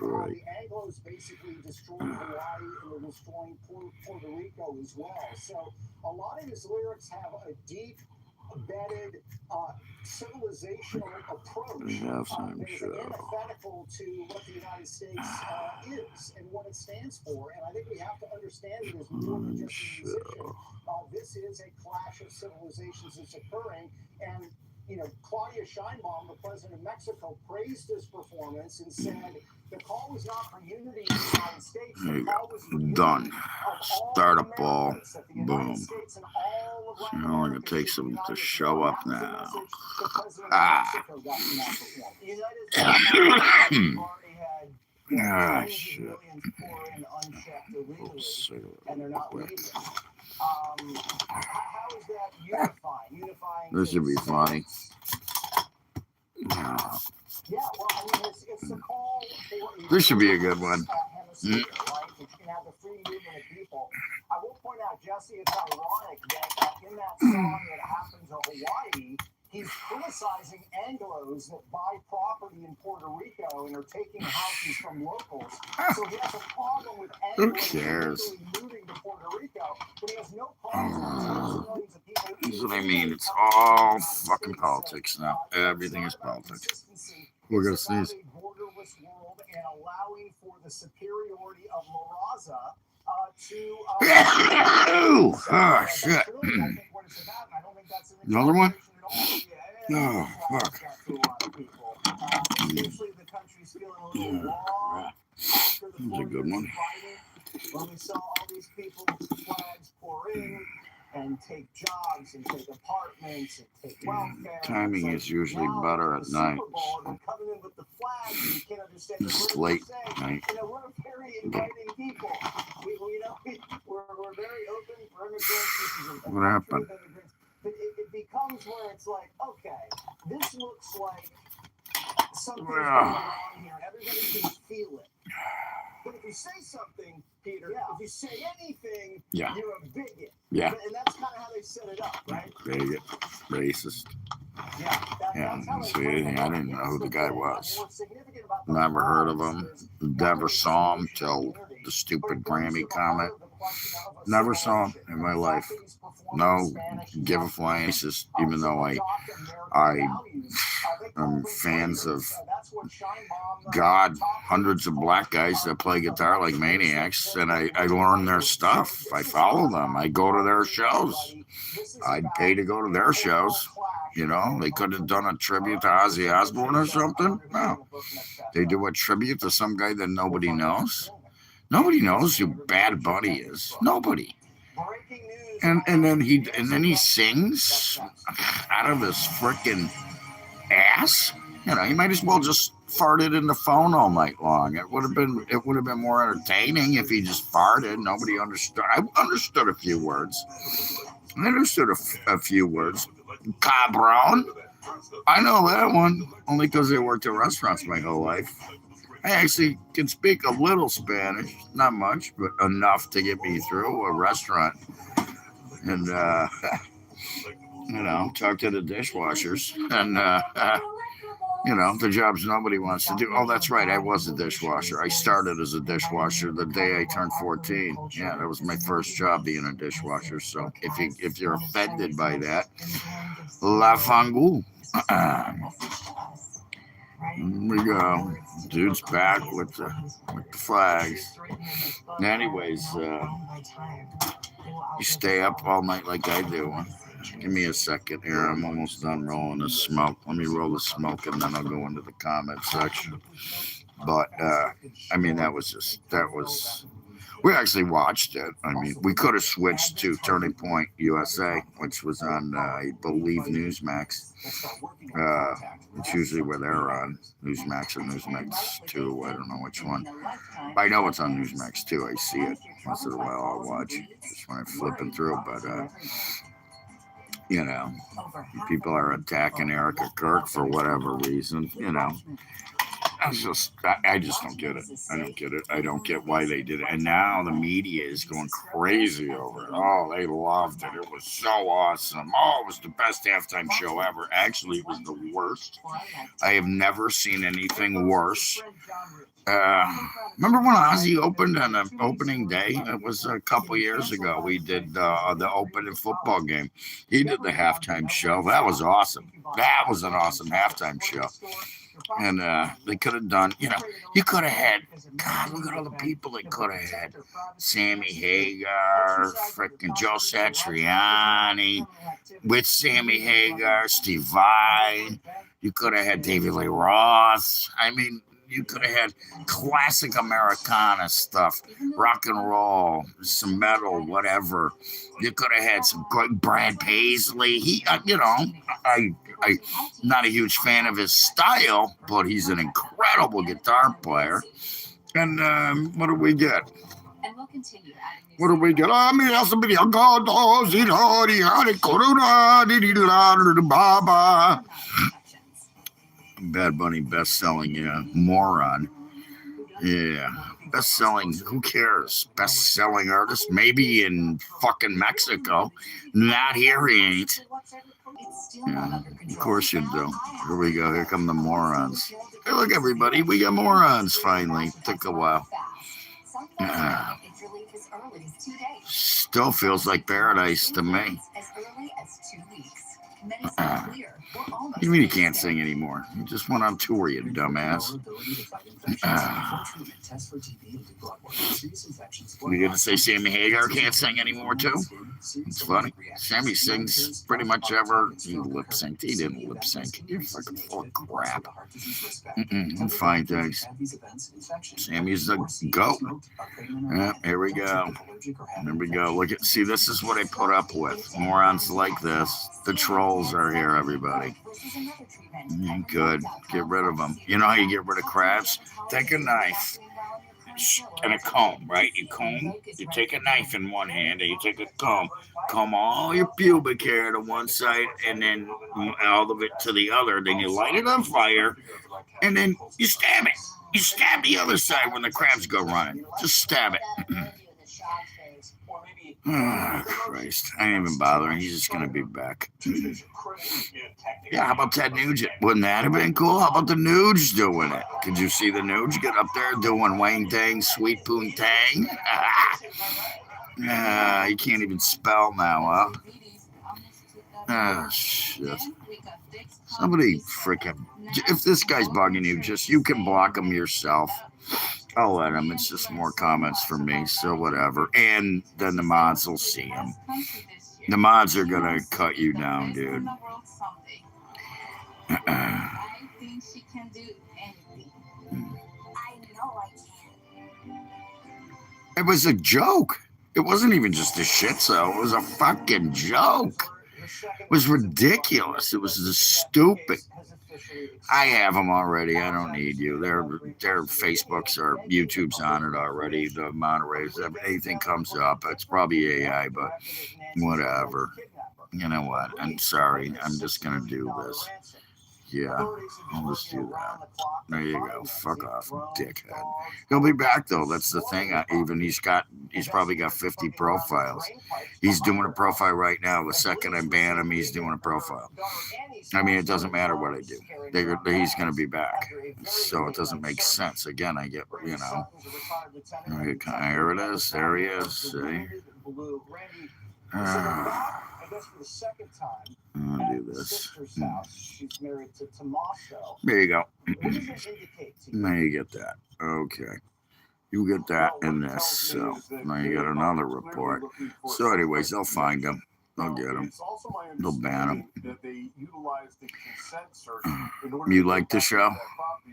right. The Anglos basically destroyed Hawaii and they're destroying Puerto Rico as well. So a lot of his lyrics have a deep, embedded civilizational approach that is antithetical to what the United States is and what it stands for. And I think we have to understand it as more than just a musician. This is a clash of civilizations that's occurring. And, you know, Claudia Sheinbaum, the president of Mexico, praised his performance and said the call was not for unity in the United States. There you go. Done. Start up all. Boom. See how long it takes them to show up now. Ah. Ah, shit. This should be funny. This should be a good one. I will point out, Jesse, it's ironic that in that song that happens in Hawaii, he's criticizing Anglos that buy property in Puerto Rico and are taking houses from locals. So he has a problem with Anglos moving to Puerto Rico, but he has no problem with millions of people. That's what I mean. It's all fucking politics now. Everything is politics. We're going to sneeze. Borderless world and allowing for the superiority of La Raza to oh, shit. Another one? Oh, fuck. That's a good one. When we saw all these people with flags pour in and take jobs and take apartments and take welfare. Timing is usually better at night. It's late night. You know, we're very inviting people. We're very open for immigrants. What happened? But it becomes where it's like, okay, this looks like something's going on here. Everybody can feel it. But if you say something, Peter, if you say anything, you're a bigot. Yeah. And that's kind of how they set it up, right? Bigot. Racist. Yeah, I didn't see anything. I didn't know who the guy was. Never heard of him. Never saw him till the stupid Grammy comment. Never saw him in my life. No, give a flying racist, even though I am fans of God, hundreds of black guys that play guitar like maniacs, and I learn their stuff. I follow them. I go to their shows. I'd pay to go to their shows. You know, they could have done a tribute to Ozzy Osbourne or something. No, they do a tribute to some guy that nobody knows. Nobody knows who Bad Bunny is. Nobody. And then he sings out of his freaking ass. You know, he might as well just farted in the phone all night long. It would have been more entertaining if he just farted. Nobody understood. I understood a few words. I understood a few words. Cabron. I know that one only because I worked in restaurants my whole life. I actually can speak a little Spanish, not much, but enough to get me through a restaurant. And, you know, talk to the dishwashers. And, you know, the jobs nobody wants to do. Oh, that's right. I was a dishwasher. I started as a dishwasher the day I turned 14. Yeah, that was my first job, being a dishwasher. So if you're offended by that, la fangu. Here we go. Dude's back with the flags. Anyways, you stay up all night like I do. Give me a second here. I'm almost done rolling the smoke. Let me roll the smoke and then I'll go into the comment section. But, I mean, we actually watched it. I mean, we could have switched to Turning Point USA, which was on, I believe, Newsmax. It's usually where they're on, Newsmax or Newsmax 2. I don't know which one. I know it's on Newsmax 2. I see it. Once in a while I'll watch it just when I'm flipping through. But, you know, people are attacking Erica Kirk for whatever reason, you know. I just don't get it. I don't get it. I don't get why they did it. And now the media is going crazy over it. Oh, they loved it. It was so awesome. Oh, it was the best halftime show ever. Actually, it was the worst. I have never seen anything worse. Remember when Ozzy opened on the opening day? It was a couple years ago. We did the opening football game. He did the halftime show. That was awesome. That was an awesome halftime show. And they could have done, you could have had, God, look at all the people they could have had. Sammy Hagar, freaking Joe Satriani, with Sammy Hagar, Steve Vai. You could have had David Lee Roth. I mean, you could have had classic Americana stuff, rock and roll, some metal, whatever. You could have had some great Brad Paisley. I'm not a huge fan of his style, but he's an incredible guitar player. And what do we get? What do we get? Bad Bunny best-selling moron. Yeah, best-selling, who cares? Best-selling artist, maybe in fucking Mexico. Not here, he ain't. Yeah, of course you do. Here we go, here come the morons. Hey, look, everybody, we got morons finally. Took a while. Still feels like paradise to me. What do you mean you can't sing anymore? You just went on tour, you dumbass. We gonna say Sammy Hagar can't sing anymore too? It's funny. Sammy sings pretty much ever. He lip synced. He didn't lip sync. You're fucking full of crap. I'm fine, thanks. Sammy's the goat. Yeah, here we go. There we go. Look at, see, this is what I put up with. Morons like this. The trolls are here, everybody. Good. Get rid of them. You know how you get rid of crabs? Take a knife and a comb, right? You comb, you take a knife in one hand and you take a comb all your pubic hair to one side and then all of it to the other. Then you light it on fire and then you stab it. You stab the other side when the crabs go running. Just stab it. Oh, Christ. I ain't even bothering. He's just going to be back. Yeah, how about Ted Nugent? Wouldn't that have been cool? How about the Nuge doing it? Could you see the Nuge get up there doing Wang Dang, Sweet Poon Tang? You can't even spell now, huh? Oh, shit. Somebody freaking... If this guy's bugging you, you can block him yourself. I'll let him. It's just more comments from me, so whatever. And then the mods will see him. The mods are going to cut you down, dude. I think she can do anything. I know I can. It was a joke. It wasn't even just a shit show. It was a fucking joke. It was ridiculous. It was just stupid. I have them already. I don't need you. Their Facebooks or YouTube's on it already. The Monterey's, anything comes up. It's probably AI, but whatever. You know what? I'm sorry. I'm just going to do this. Yeah, I'll just do that. There you go. Fuck off, dickhead. He'll be back though. That's the thing. He's probably got 50 profiles. He's doing a profile right now. The second I ban him, he's doing a profile. I mean, it doesn't matter what I do. He's going to be back. So it doesn't make sense. Again, I get, here it is. There he is. See? I'll do this. There you go. Now you get that. Okay. You get that in this. So now you got another report. So anyways, they'll find him. They'll get him. They'll ban him. You like the show?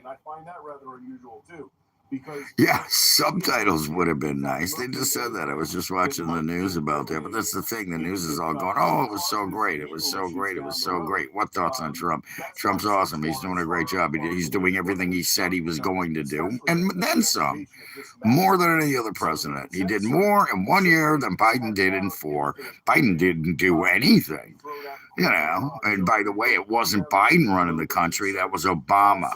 I find that rather unusual too. Yeah, subtitles would have been nice. They just said that. I was just watching the news about that. But that's the thing. The news is all going, oh, it was so great. It was so great. It was so great. What thoughts on Trump? Trump's awesome. He's doing a great job. He's doing everything he said he was going to do. And then some. More than any other president. He did more in 1 year than Biden did in 4. Biden didn't do anything. And by the way, it wasn't Biden running the country. That was Obama.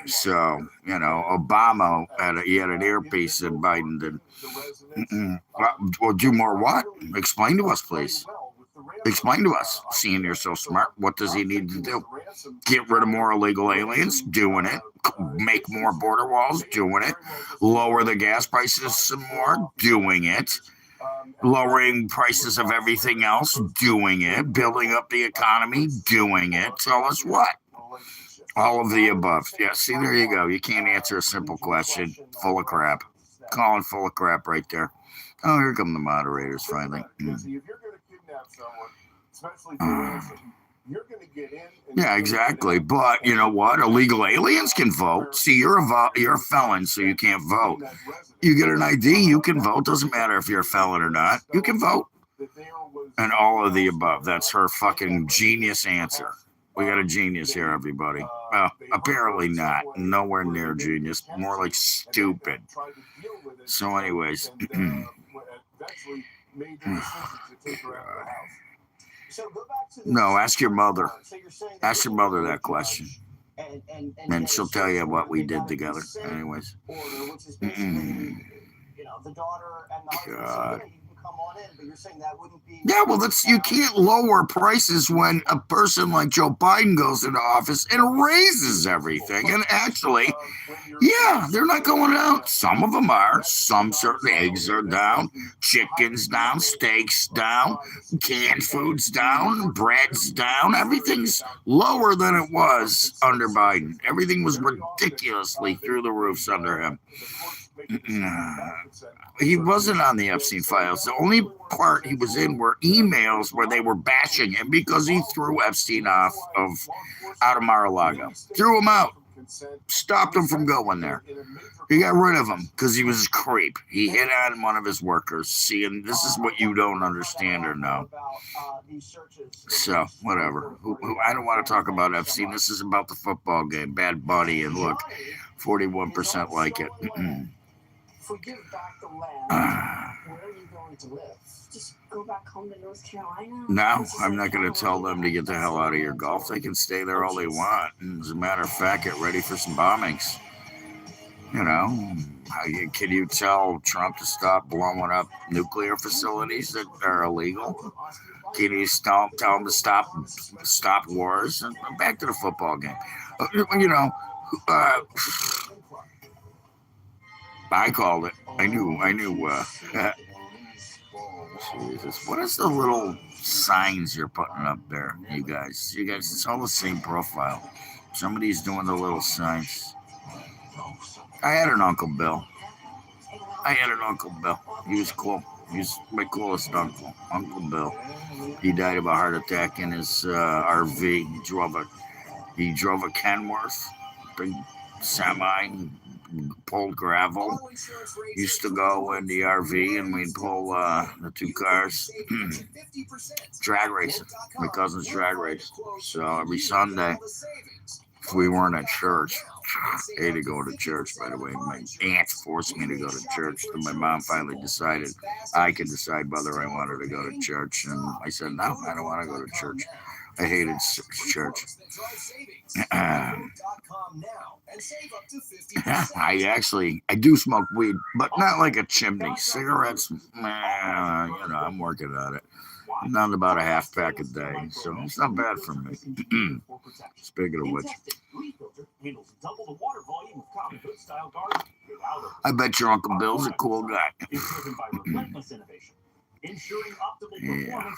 So, you know, Obama he had an earpiece and Biden did. Well, do more what? Explain to us, please. Explain to us. Seeing you're so smart, what does he need to do? Get rid of more illegal aliens? Doing it. Make more border walls? Doing it. Lower the gas prices some more? Doing it. Lowering prices of everything else? Doing it. Building up the economy? Doing it. Tell us what? All of the above. Yeah, see, there you go. You can't answer a simple question. Full of crap. Calling full of crap right there. Oh, here come the moderators finally. Yeah, exactly. But you know what? Illegal aliens can vote. See, you're a felon, so you can't vote. You get an ID, you can vote. Doesn't matter if you're a felon or not. You can vote. And all of the above. That's her fucking genius answer. We got a genius here, everybody. Well, apparently not. Nowhere near genius. More like stupid. So, anyways. No, ask your mother. Ask your mother that question. And she'll tell you what we did together. Anyways. God. Yeah, well, you can't lower prices when a person like Joe Biden goes into office and raises everything. And actually, yeah, they're not going down. Some of them are. Some certain eggs are down, chickens down, steaks down, canned foods down, bread's down. Everything's lower than it was under Biden. Everything was ridiculously through the roofs under him. He wasn't on the Epstein files. The only part he was in were emails where they were bashing him because he threw Epstein out of Mar-a-Lago. Threw him out. Stopped him from going there. He got rid of him because he was a creep. He hit on one of his workers. See, and this is what you don't understand or know. So, whatever. I don't want to talk about Epstein. This is about the football game. Bad Bunny, and look, 41% like it. If we give back the land, where are you going to live? Just go back home to North Carolina? No, I'm not going to tell them to get the hell out of your Gulf. They can stay there all they want. And as a matter of fact, get ready for some bombings. You know, can you tell Trump to stop blowing up nuclear facilities that are illegal? Can you tell him to stop wars? And back to the football game. You know, I called it. I knew. Jesus, what is the little signs you're putting up there, you guys? It's all the same profile. Somebody's doing the little signs. I had an Uncle Bill. He was cool. He's my coolest uncle, Uncle Bill. He died of a heart attack in his RV. He drove a Kenworth, big semi, pulled gravel. Used to go in the RV and we'd pull the two cars. Drag racing. My cousin's drag race. So every Sunday, if we weren't at church, I had to go to church, by the way. My aunt forced me to go to church. Then my mom finally decided I could decide whether I wanted to go to church. And I said, no, I don't want to go to church. I hated church. I do smoke weed, but not like a chimney. Cigarettes, I'm working on it. I'm down to about a half pack a day, so it's not bad for me. Speaking of which, I bet your Uncle Bill's a cool guy. Yeah.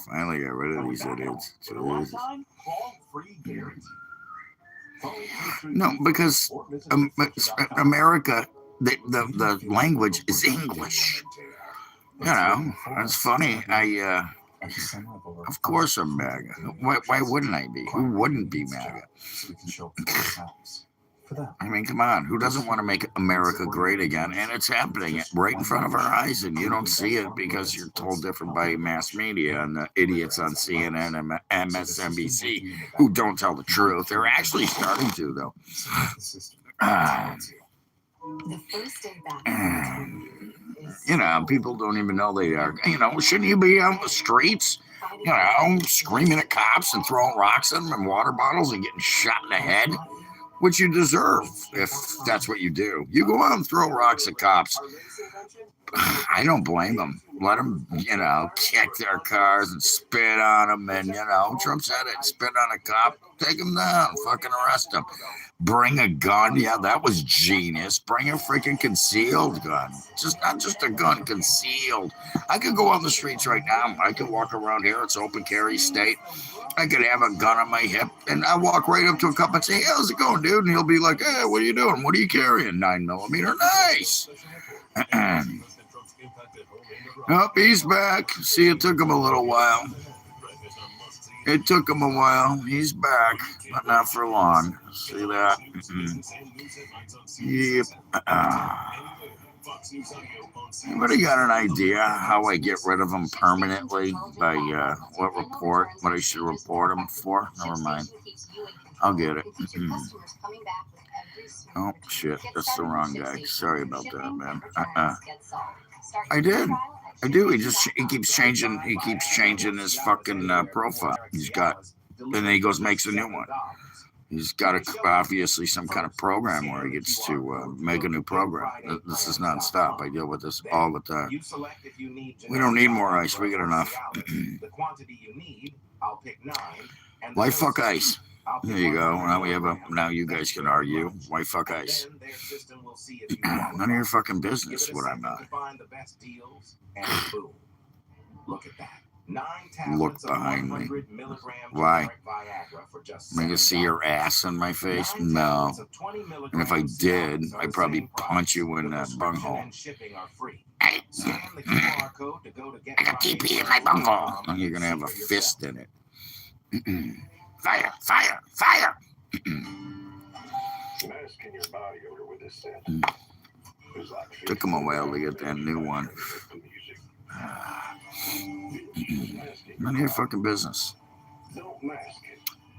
Finally got rid of these idiots. No, because America, the language is English. You know, it's funny. Of course I'm MAGA. Why wouldn't I be? Who wouldn't be MAGA? I mean, come on. Who doesn't want to make America great again? And it's happening right in front of our eyes, and you don't see it because you're told different by mass media and the idiots on CNN and MSNBC who don't tell the truth. They're actually starting to, though. The first day back. People don't even know they are. Shouldn't you be on the streets? you know, screaming at cops and throwing rocks at them and water bottles and getting shot in the head, which you deserve if that's what you do. You go out and throw rocks at cops. I don't blame them. Let them, you know, kick their cars and spit on them. And, you know, Trump said it, spit on a cop, take him down, fucking arrest him. Bring a gun. Yeah, that was genius. Bring a freaking concealed gun. Not just a gun, concealed. I could go on the streets right now. I could walk around here. It's open carry state. I could have a gun on my hip, and I walk right up to a cop and say, hey, how's it going, dude? And he'll be like, hey, what are you doing? What are you carrying? 9mm. Nice. Oh, he's back. See, it took him a little while. It took him a while. He's back, but not for long. See that? Yep. Anybody got an idea how I get rid of them permanently? By what report? What I should report them for? Never mind. I'll get it. Oh, shit. That's the wrong guy. Sorry about that, man. I did. I do. He keeps changing. He keeps changing his fucking profile. He's got, and then he goes makes a new one. He's got obviously some kind of program where he gets to make a new program. This is nonstop. I deal with this all the time. We don't need more ice. We got enough. Why fuck ice? There you go. Now we have a. Now you guys can argue. Why fuck ice? None of your fucking business what I'm not. Look at that. Look behind me. Why? Am I gonna see your ass in my face? No. And if I did, I'd probably punch you in that bunghole. I got TP in my bunghole. And you're gonna have a fist in it. Fire! Fire! Fire! Took him a while to get that new one. None of your fucking business.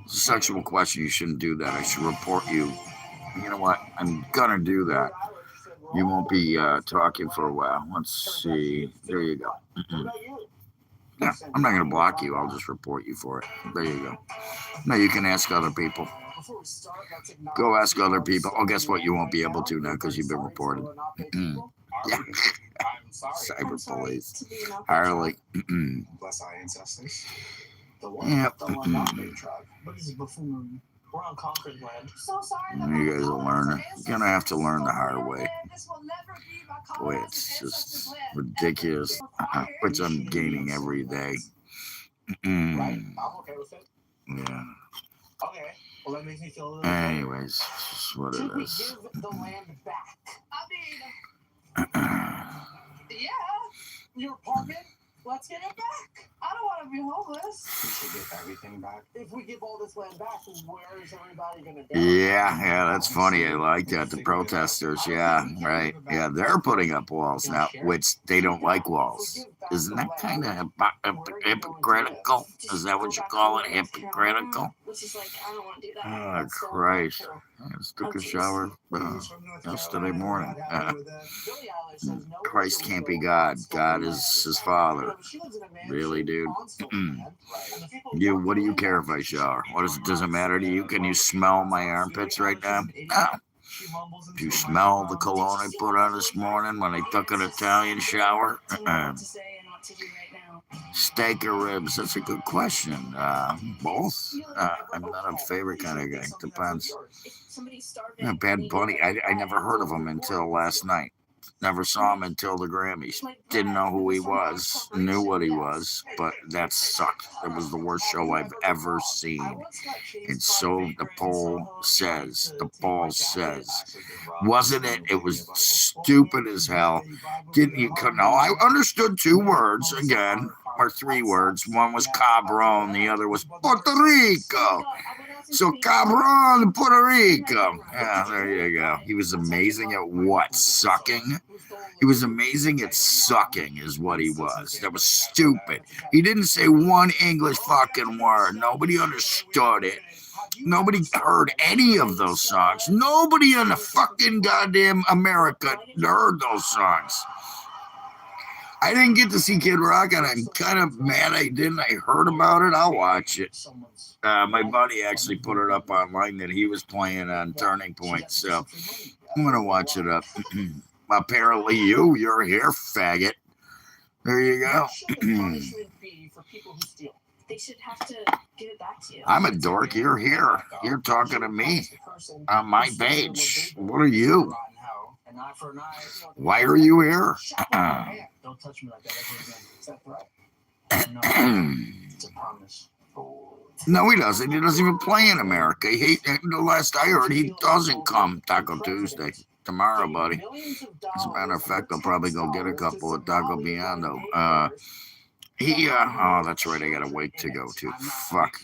It's a sexual question. You shouldn't do that. I should report you. You know what? I'm gonna do that. You won't be talking for a while. Let's see. There you go. Yeah, I'm not gonna block you. I'll just report you for it. There you go. Now you can ask other people. Go ask other people. Oh, guess what? You won't be able to now because you've been reported. Yeah. Cyber police. Harley. Bless our ancestors. Yep. What is a buffoon? We're on Concord land. So sorry. You guys will learn it. You're gonna have to learn the hard way. Boy, it's just ridiculous. Which I'm gaining every day. I'm okay with it. Yeah. Okay. Well, that makes me feel a little Anyways, it's what it Should we is. give the land back? Yeah. Your apartment? Let's get it back. I don't want to be homeless. We should get everything back. If we give all this land back, where is everybody going to go? Yeah, that's funny. I like that. The protesters, yeah, right. Yeah, they're putting up walls now, which they don't like walls. Isn't that kind of hypocritical? Is that what you call it? Hypocritical? Which is like, I don't want to do that. Oh, Christ. I just took a shower yesterday morning. Christ can't be God. God is his father. Really, dude? What do you care if I shower? Does it matter to you? Can you smell my armpits right now? No. Do you smell the cologne I put on this morning when I took an Italian shower? Steak or ribs? That's a good question. Both. I'm not a favorite kind of guy. Depends. Bad Bunny. I never heard of him until last night. Never saw him until the Grammys. Didn't know who he was. Knew what he was, but that sucked. It was the worst show I've ever seen. And so the poll says. The ball says. Wasn't it? It was stupid as hell. Didn't you? No, I understood 2 words again, or 3 words. One was cabron, the other was Puerto Rico. So cabron, Puerto Rico. Yeah, there you go. He was amazing at what? Sucking? He was amazing at sucking is what he was. That was stupid. He didn't say one English fucking word. Nobody understood it. Nobody heard any of those songs. Nobody in the fucking goddamn America heard those songs. I didn't get to see Kid Rock, and I'm kind of mad I didn't. I heard about it. I'll watch it. My buddy actually put it up online that he was playing on Turning Point, so I'm gonna watch it up. Apparently, you're here, faggot. There you go. They should have to give it back to you. I'm a dork. You're here. You're talking to me on my page. What are you? Why are you here? Don't touch me like that ever again. Is that threat? No, it's a promise. No, he doesn't. He doesn't even play in America. The last I heard, he doesn't come Taco Tuesday. Tomorrow, buddy. As a matter of fact, I'll probably go get a couple of Taco Biondo. Oh, that's right. I got a wake to go to. Fuck.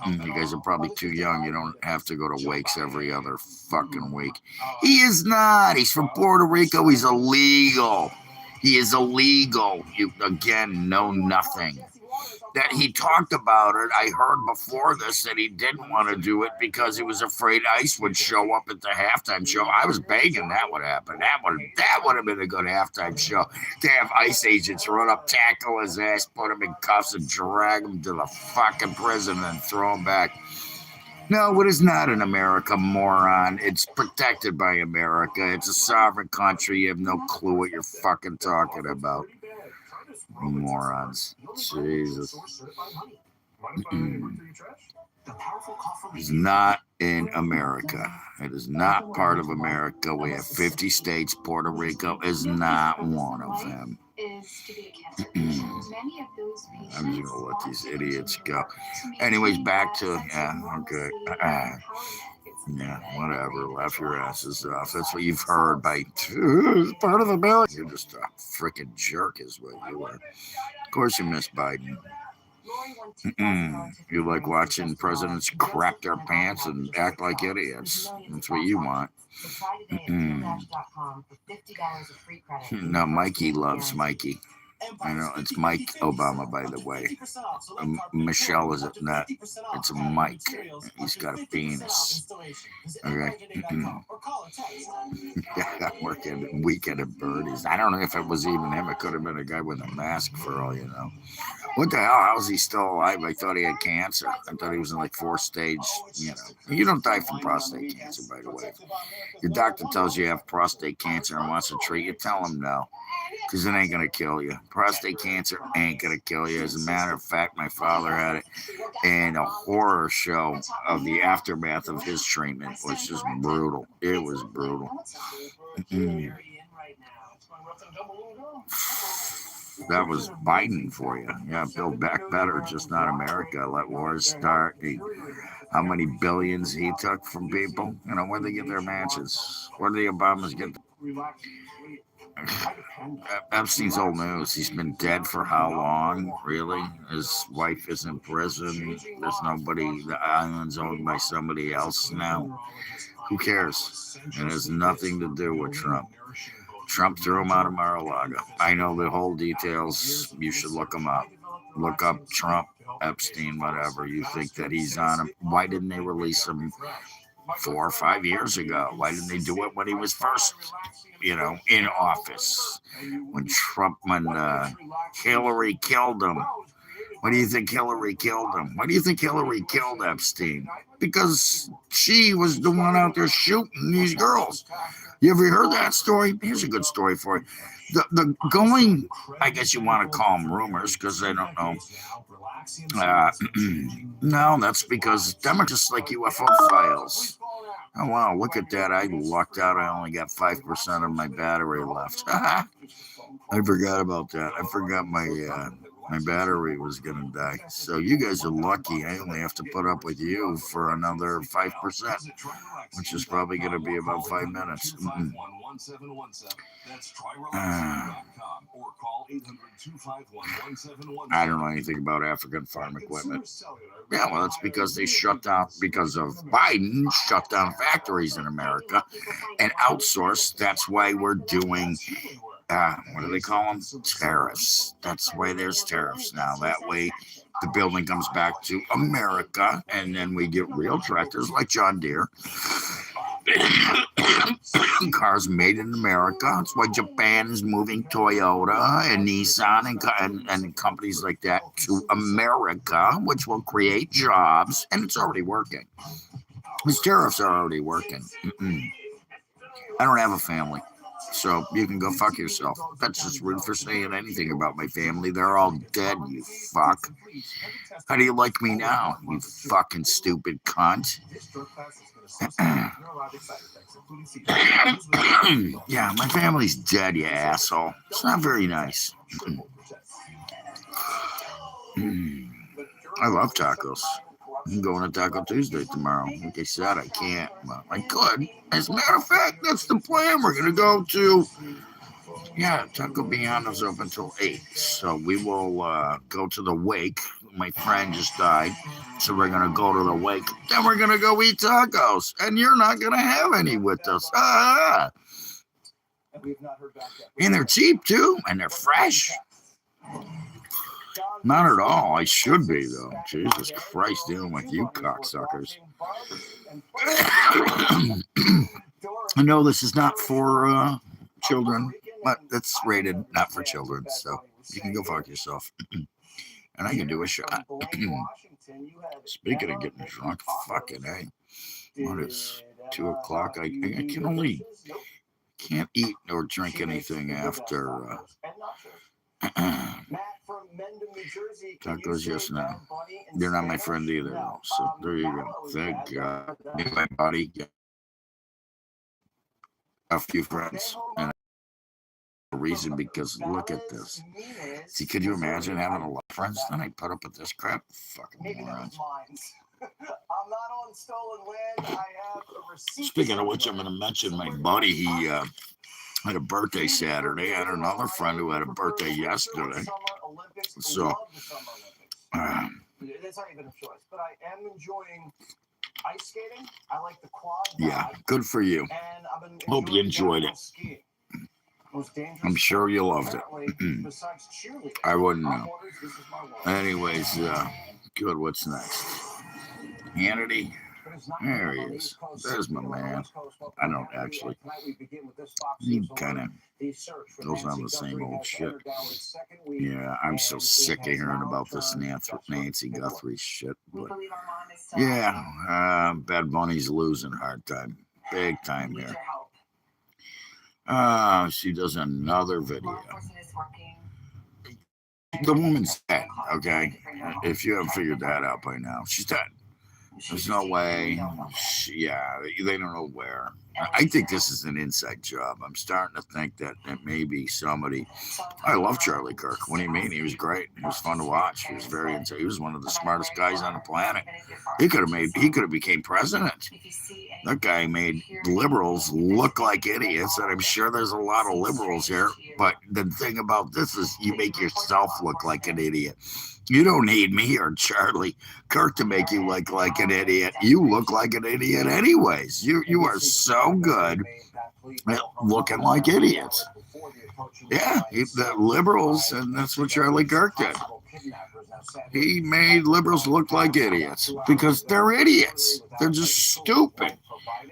You guys are probably too young. You don't have to go to wakes every other fucking week. He is not. He's from Puerto Rico. He's illegal. He is illegal. You, again, know nothing. That he talked about it. I heard before this that he didn't want to do it because he was afraid ICE would show up at the halftime show. I was begging that would happen. That would have been a good halftime show. To have ICE agents run up, tackle his ass, put him in cuffs, and drag him to the fucking prison and throw him back. No, it is not in America, moron. It's protected by America. It's a sovereign country. You have no clue what you're fucking talking about. Morons. Jesus. It's not in America. It is not part of America. We have 50 states. Puerto Rico is not one of them. I'm just gonna let these idiots go. Anyways, back to okay. Yeah, whatever. Laugh your asses off. That's what you've heard by part of America. You're just a freaking jerk, is what you are. Of course, you miss Biden. You like watching presidents crap their pants and act like idiots. That's what you want. No, Mikey loves Mikey. I know it's Mike Obama, by the way. Michelle is not. It's Mike. He's got a penis. Okay. I'm working weekend at Birdie's. I don't know if it was even him. It could have been a guy with a mask, for all you know. What the hell? How is he still alive? I thought he had cancer. I thought he was in like 4th stage. You know, you don't die from prostate cancer, by the way. Your doctor tells you have prostate cancer and wants to treat you. Tell him no. Because it ain't going to kill you. Prostate cancer ain't going to kill you. As a matter of fact, my father had it, and a horror show of the aftermath of his treatment was just brutal. It was brutal. That was Biden for you. Yeah, build back better, just not America. Let wars start. How many billions he took from people? You know, where they get their mansions? Where do the Obamas get? Epstein's old news. He's been dead for how long? Really? His wife is in prison. There's nobody. The island's owned by somebody else now. Who cares? It has nothing to do with Trump. Trump threw him out of Mar-a-Lago. I know the whole details. You should look him up. Look up Trump, Epstein, whatever. You think that he's on him. Why didn't they release him 4 or 5 years ago? Why didn't they do it when he was first, in office? When Hillary killed him. Why do you think Hillary killed him? Why do you think Hillary killed Epstein? Because she was the one out there shooting these girls. You ever heard that story? Here's a good story for you. The going, I guess you want to call them rumors because I don't know. No, that's because Democrats like UFO files. Oh, wow, look at that. I lucked out. I only got 5% of my battery left. I forgot about that. I forgot my battery was going to die. So you guys are lucky. I only have to put up with you for another 5%, which is probably going to be about 5 minutes. I don't know anything about African farm equipment. Yeah, well, that's because they shut down, because of Biden shut down factories in America and outsourced. That's why we're doing, what do they call them? Tariffs. That's why there's tariffs now. That way the building comes back to America, and then we get real tractors like John Deere. Cars made in America. That's why Japan is moving Toyota and Nissan and companies like that to America, which will create jobs. And it's already working. These tariffs are already working. I don't have a family, so you can go fuck yourself. That's just rude for saying anything about my family. They're all dead, you fuck. How do you like me now, you fucking stupid cunt? Yeah, my family's dead, you asshole. It's not very nice. I love tacos. I'm going to Taco Tuesday tomorrow. Like I said, I can't, but I could. As a matter of fact, that's the plan. We're going to go to, Taco Beyondo's open until 8. So we will go to the wake. My friend just died. So we're going to go to the wake. Then we're going to go eat tacos. And you're not going to have any with us. And they're cheap, too. And they're fresh. Not at all. I should be, though. Jesus Christ, dealing with you cocksuckers. I know this is not for children, but it's rated not for children, so you can go fuck yourself. And I can do a shot. Speaking of getting drunk, fucking A. What is 2 o'clock? I can't eat or drink anything after tacos just now. You're not my friend either, though. So there you go. Thank God. My buddy got a few friends, and a reason because look at this. See, could you imagine having a lot of friends? Then I put up with this crap. Fucking morons. I'm not on stolen land. I have a receipt. Speaking of which, I'm going to mention my buddy. He had a birthday Saturday. I had another friend who had a birthday yesterday. So, that's not even a choice. But I am enjoying ice skating. I like the quad. Yeah, good for you. Hope you enjoyed it. I'm sure you loved it. I wouldn't know. Anyways, good. What's next? Hannity. There he is. There's my man. I don't actually. He kind of goes on the same old shit. Yeah, I'm so sick of hearing about this Nancy Guthrie shit. But yeah, Bad Bunny's losing hard time. Big time here. She does another video. The woman's dead, okay? If you haven't figured that out by now, she's dead. There's no way. They don't know where. I think this is an inside job. I'm starting to think that it may be somebody. I love Charlie Kirk. What do you mean? He was great. He was fun to watch. He was he was one of the smartest guys on the planet. He could have became president. That guy made liberals look like idiots, and I'm sure there's a lot of liberals here. But the thing about this is you make yourself look like an idiot. You don't need me or Charlie Kirk to make you look like an idiot. You look like an idiot anyways. You are so good at looking like idiots. Yeah, the liberals, and that's what Charlie Kirk did. He made liberals look like idiots because they're idiots. They're just stupid.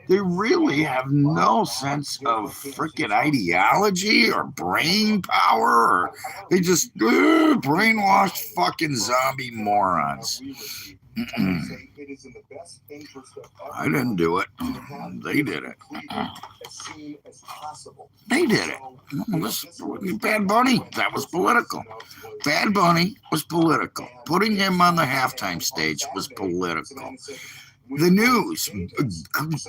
They really have no sense of freaking ideology or brain power, or they just brainwashed fucking zombie morons. I didn't do it. They did it. They did it. Bad Bunny, that was political. Bad Bunny was political. Putting him on the halftime stage was political. The news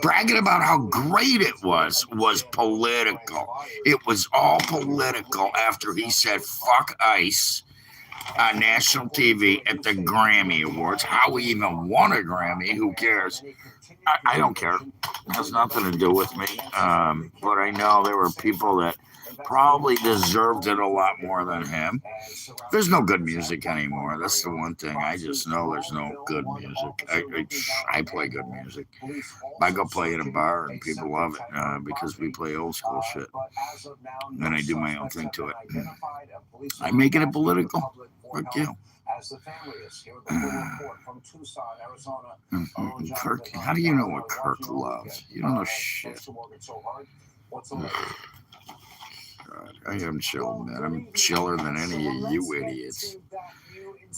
bragging about how great it was political. It was all political after he said fuck ICE on national TV at the Grammy Awards. How he even won a Grammy, who cares? I don't care. It has nothing to do with me. But I know there were people that probably deserved it a lot more than him. There's no good music anymore. That's the one thing. I just know there's no good music. I play good music. I go play in a bar and people love it because we play old school shit. And I do my own thing to it. I'm making it political. Fuck you. Kirk, how do you know what Kirk loves? You don't know shit. What's the latest? God, I am chill, man. I'm chiller than any of you idiots.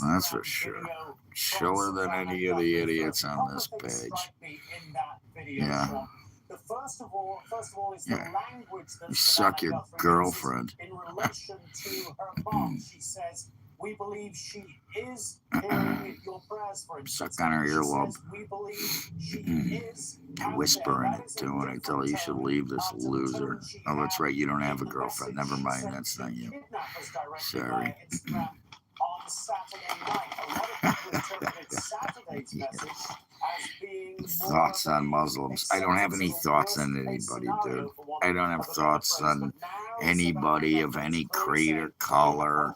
That's for sure. Chiller than any of the idiots on this page. Yeah. First of all is Yeah. the language that You suck your girlfriend. in relation to her mom. She says, "We believe she is hearing your prayers for instance." Suck on her She earlobe. says, "We believe she is And whisper in it too when I tell her you should leave this loser. Oh, that's right. You don't have a girlfriend. Never mind. That's not you. Sorry. On Saturday night, a lot of people interpreted Saturday's message as being Thoughts on Muslims. I don't have any thoughts on anybody, dude. I don't have thoughts on anybody of any creed or color.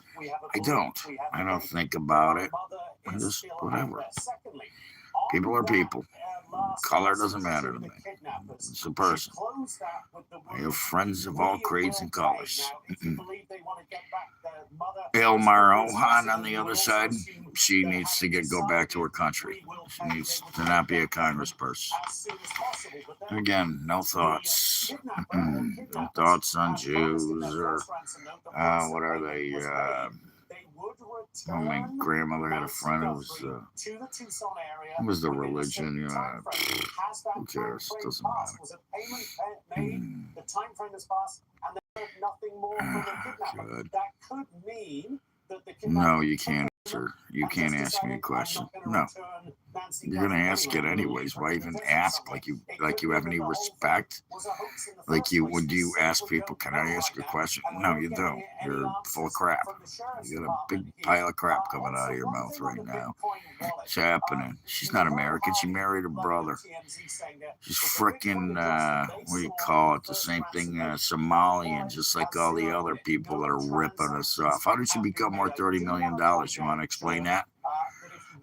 I don't. I don't think about it. I just, whatever. People are people. Color doesn't matter to me. It's a person. I have friends of all creeds and colors. Ilmar Ohan on the other side, she needs to go back to her country. She needs to not be a congressperson. Again, no thoughts. No thoughts on Jews or what are they? My grandmother had a friend who was the religion. Who cares? Doesn't matter. The time frame has passed, and they heard nothing more from the kidnapper. That could mean that the kidnapper. No, you can't answer. You can't ask me a question. No. You're gonna ask it anyways. Why even ask? Like you have any respect? Like would you ask people, can I ask a question? No, you don't. You're full of crap. You got a big pile of crap coming out of your mouth right now. It's happening. She's not American. She married her brother. She's freaking what do you call it? The same thing, Somalian, just like all the other people that are ripping us off. How did she become worth $30 million? You want to explain that?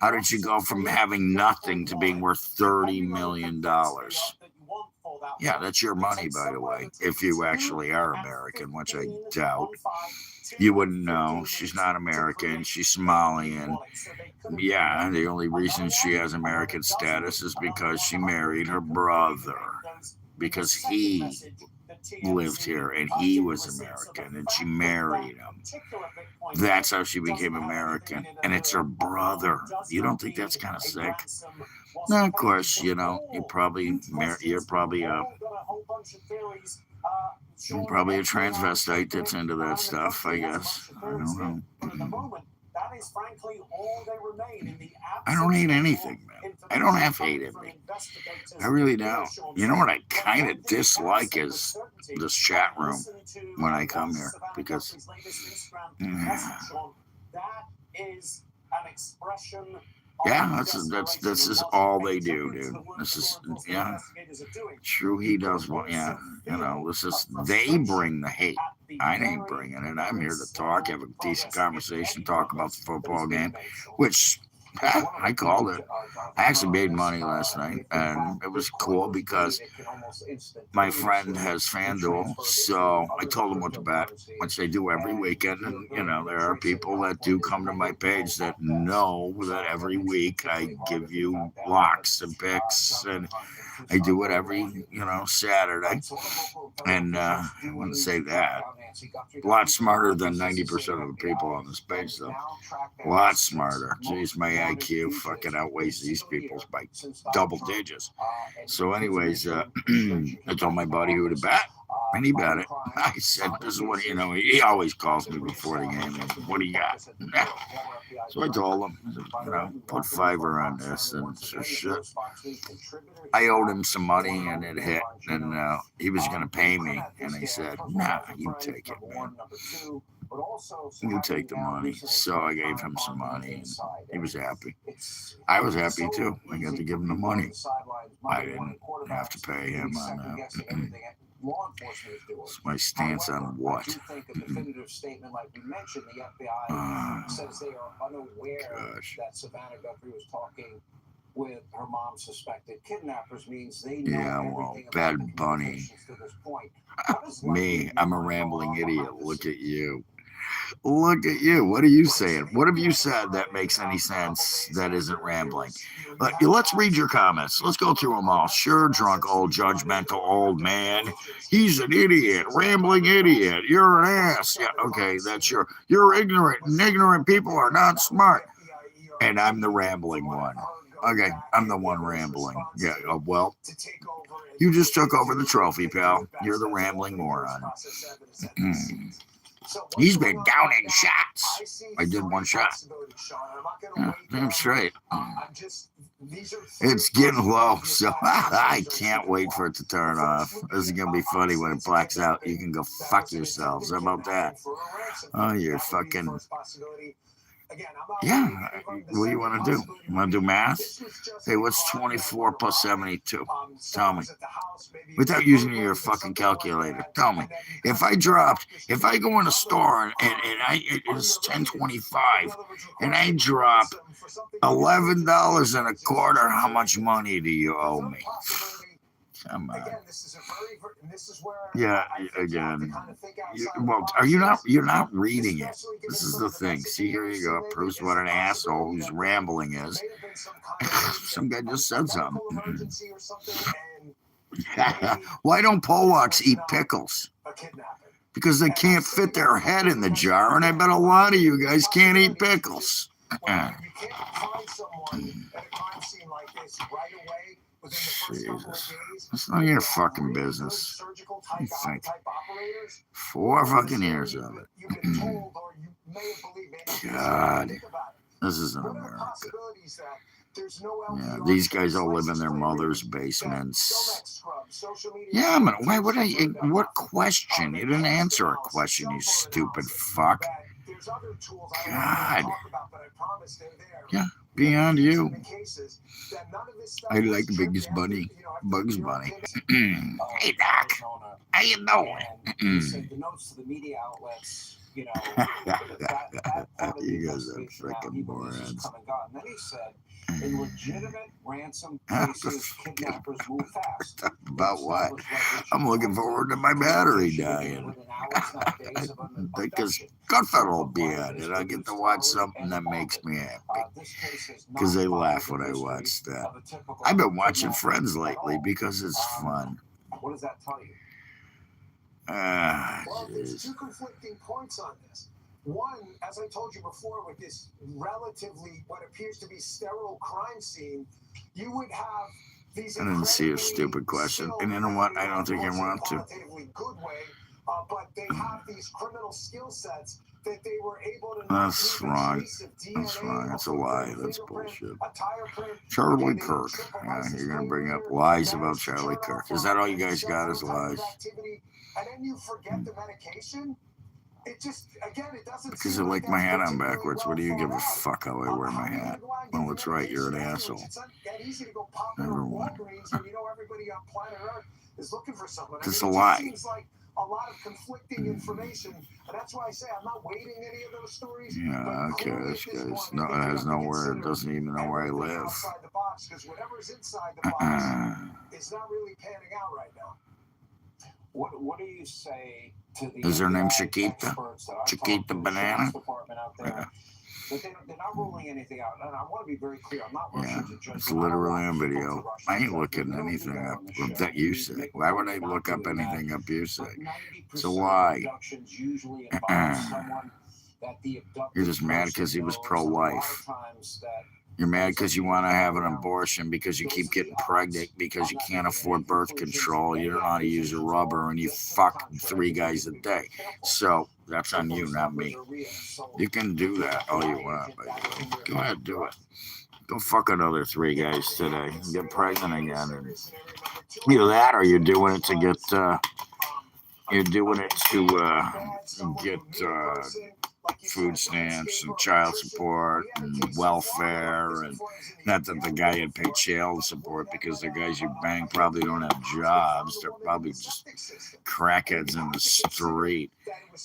How did you go from having nothing to being worth $30 million? Yeah, that's your money, by the way. If you actually are American, which I doubt. You wouldn't know. She's not American. She's Somalian. Yeah, the only reason she has American status is because she married her brother. Because he lived here and he was American and she married him. That's how she became American, and it's her brother. You don't think that's kind of sick? No, of course, you're probably a transvestite that's into that stuff, I guess. I don't know. I don't hate anything, man. I don't have hate in me. I really don't. You know what I kind of dislike is this chat room when I come here, because yeah, this is all they do, dude. This is true. He does what, they bring the hate. I ain't bringing it. I'm here to talk, have a decent conversation, talk about the football game, which I called it. I actually made money last night, and it was cool because my friend has FanDuel, so I told him what to bet, which they do every weekend. And, there are people that do come to my page that know that every week I give you locks and picks, and I do it every, Saturday. And I wouldn't say that. A lot smarter than 90% of the people on this page, though. A lot smarter. Jeez, my IQ fucking outweighs these people's by double digits. So anyways, I told my buddy who to bet, and he bet it. I said, this is what, he always calls me before the game. What do you got? So I told him, put $5 on this, and so shit. I owed him some money, and it hit, and he was going to pay me, and he said, nah, you take it, man. You take the money. So I gave him some money, and he was happy. I was happy too. I got to give him the money. I didn't have to pay him on that. It's my stance on what? Gosh. With her mom's suspected kidnappers means they know. Yeah, well, Bad Bunny. Me, I'm a rambling idiot. Look at you. Look at you. What are you saying? What have you said that makes any sense that isn't rambling? Let's read your comments. Let's go through them all. Sure, drunk old judgmental old man. He's an idiot, rambling idiot. You're an ass. Yeah, okay, that's you're ignorant, and ignorant people are not smart. And I'm the rambling one. Okay, I'm the one rambling. Yeah, well, you just took over the trophy, pal. You're the rambling moron. He's been down in shots. I did one shot. Yeah, damn straight. It's getting low, so I can't wait for it to turn off. This is going to be funny when it blacks out. You can go fuck yourselves. How about that? Oh, you're fucking... Yeah, what do you want to do? You want to do math? Hey, what's 24 plus 72? Tell me. Without using your fucking calculator. Tell me. If I go in a store and it's 10.25 and I drop $11.25, how much money do you owe me? Come on. Yeah, again. You're not reading it. This is the thing. See, here you go. Proves what an asshole who's rambling is. Some guy just said something. Why don't Polacks eat pickles? Because they can't fit their head in the jar, and I bet a lot of you guys can't eat pickles. Jesus. It's none of your fucking business. What do you think? 4 fucking years of it. God. This isn't America. Yeah, these guys all live in their mother's basements. Yeah, man, why would I? What question? You didn't answer a question, you stupid fuck. God. Yeah, beyond you. I like Bugs Bunny. Bugs Bunny. Hey, Doc. How you doing? You guys are freaking morons. In legitimate ransom cases, kidnappers move fast. About what? I'm looking forward to my battery dying. Because Godfather will be on it. I'll get to watch something that makes me happy. Because they laugh when I watch that. I've been watching Friends lately because it's fun. What does that tell you? Well, there's 2 conflicting points on this. One, as I told you before, with this relatively what appears to be sterile crime scene, you would have these. I didn't see a stupid question, and you know what? I don't think I want to. Good way, but they have these criminal skill sets that they were able to. That's wrong. That's wrong. That's a lie. That's bullshit. Charlie Kirk. Yeah, you're gonna bring up lies about Charlie Kirk. Is that all you guys got? Is lies? And then you forget the medication. It just, again, it doesn't. Because I like my hat on backwards. What do you give a fuck how I wear my hat? Well, it's right. You're an asshole. It's not that easy to go pop in Everyone. Walgreens and everybody on planet Earth is looking for someone. It's a lie. It seems like a lot of conflicting information, and that's why I say I'm not waiting any of those stories. Yeah, okay. This guy's has nowhere. Doesn't even know where I live. Because whatever's inside the box is not really panning out right now. What do you say to the? Is her name Chiquita? Chiquita Banana? Yeah. But they're not ruling anything out. And I want to be very clear. I'm not rushing to judge. It's literally on video. I ain't looking anything up that you say. Why would I look up anything up you say? So why? You're just mad because he was pro-life. You're mad because you want to have an abortion because you keep getting pregnant because you can't afford birth control. You don't know how to use a rubber and you fuck 3 guys a day. So that's on you, not me. You can do that all you want. But go ahead, do it. Go fuck another 3 guys today. Get pregnant again. And either that or you're doing it to get, food stamps and child support and welfare, and not that the guy had paid child support because the guys you bang probably don't have jobs. They're probably just crackheads in the street.